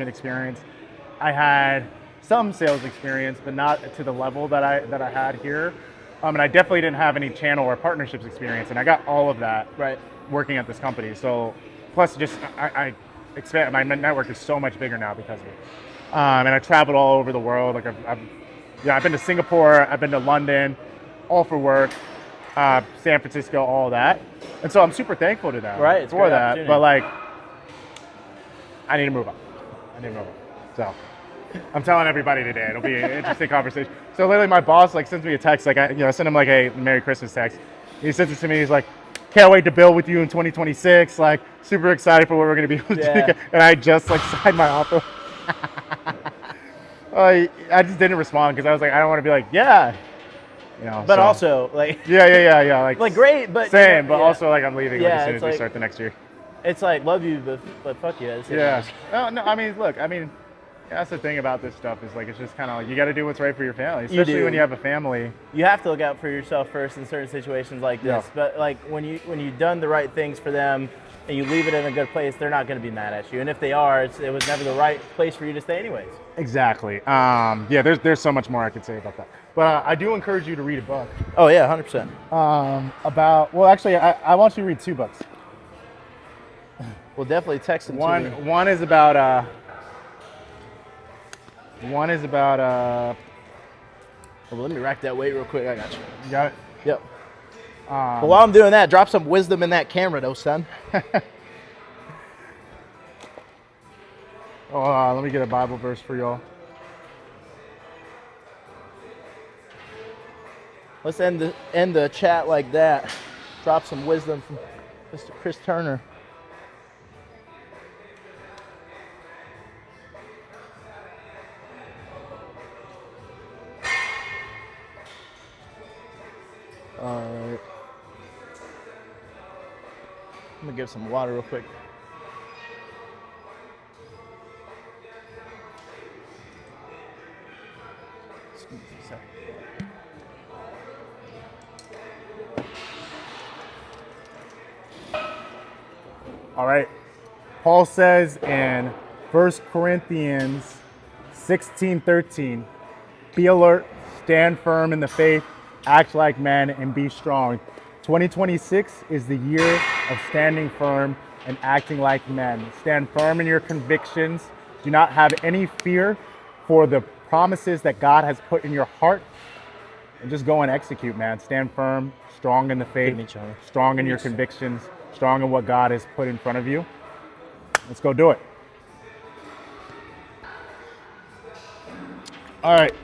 Speaker 2: experience. I had some sales experience, but not to the level that I had here. And I definitely didn't have any channel or partnerships experience, and I got all of that working at this company. So plus just I expand, my network is so much bigger now because of it. And I traveled all over the world. Like I've been to Singapore, I've been to London, all for work. San Francisco, all that, and so I'm super thankful to them for that. But like, I need to move on. So I'm telling everybody today. It'll be an interesting conversation. So literally, my boss like sends me a text. Like I send him like a Merry Christmas text. He sends it to me. He's like, "Can't wait to build with you in 2026. Like, super excited for what we're gonna be able to do." And I just like signed my offer. I just didn't respond because I was like, I don't want to be like, yeah.
Speaker 1: But also like
Speaker 2: like
Speaker 1: great, but
Speaker 2: same, but also like I'm leaving as soon as we
Speaker 1: like,
Speaker 2: start the next year.
Speaker 1: It's like love you, but fuck you.
Speaker 2: Yeah. No, I mean, look, I mean, That's the thing about this stuff is like it's just kind of like you got to do what's right for your family, especially when you have a family.
Speaker 1: You have to look out for yourself first in certain situations like this.
Speaker 2: Yeah.
Speaker 1: But like when you've done the right things for them and you leave it in a good place, they're not going to be mad at you. And if they are, it was never the right place for you to stay anyways.
Speaker 2: Exactly. Yeah. There's so much more I could say about that. But I do encourage you to read a book.
Speaker 1: Oh yeah, 100%.
Speaker 2: Actually, I want you to read 2 books.
Speaker 1: We'll definitely text them to me.
Speaker 2: One is about
Speaker 1: Well, let me rack that weight real quick. I got you.
Speaker 2: you got it.
Speaker 1: Yep. But while I'm doing that, drop some wisdom in that camera, though, son.
Speaker 2: Let me get a Bible verse for y'all.
Speaker 1: Let's end the chat like that. Drop some wisdom from Mr. Chris Turner. All right. I'm gonna get some water real quick. Excuse me a sec.
Speaker 2: All right. Paul says in 1 Corinthians 16:13, be alert, stand firm in the faith, act like men, and be strong. 2026 is the year of standing firm and acting like men. Stand firm in your convictions. Do not have any fear for the promises that God has put in your heart. And just go and execute, man. Stand firm, strong in the faith, strong in your convictions, strong in what God has put in front of you. Let's go do it. All right.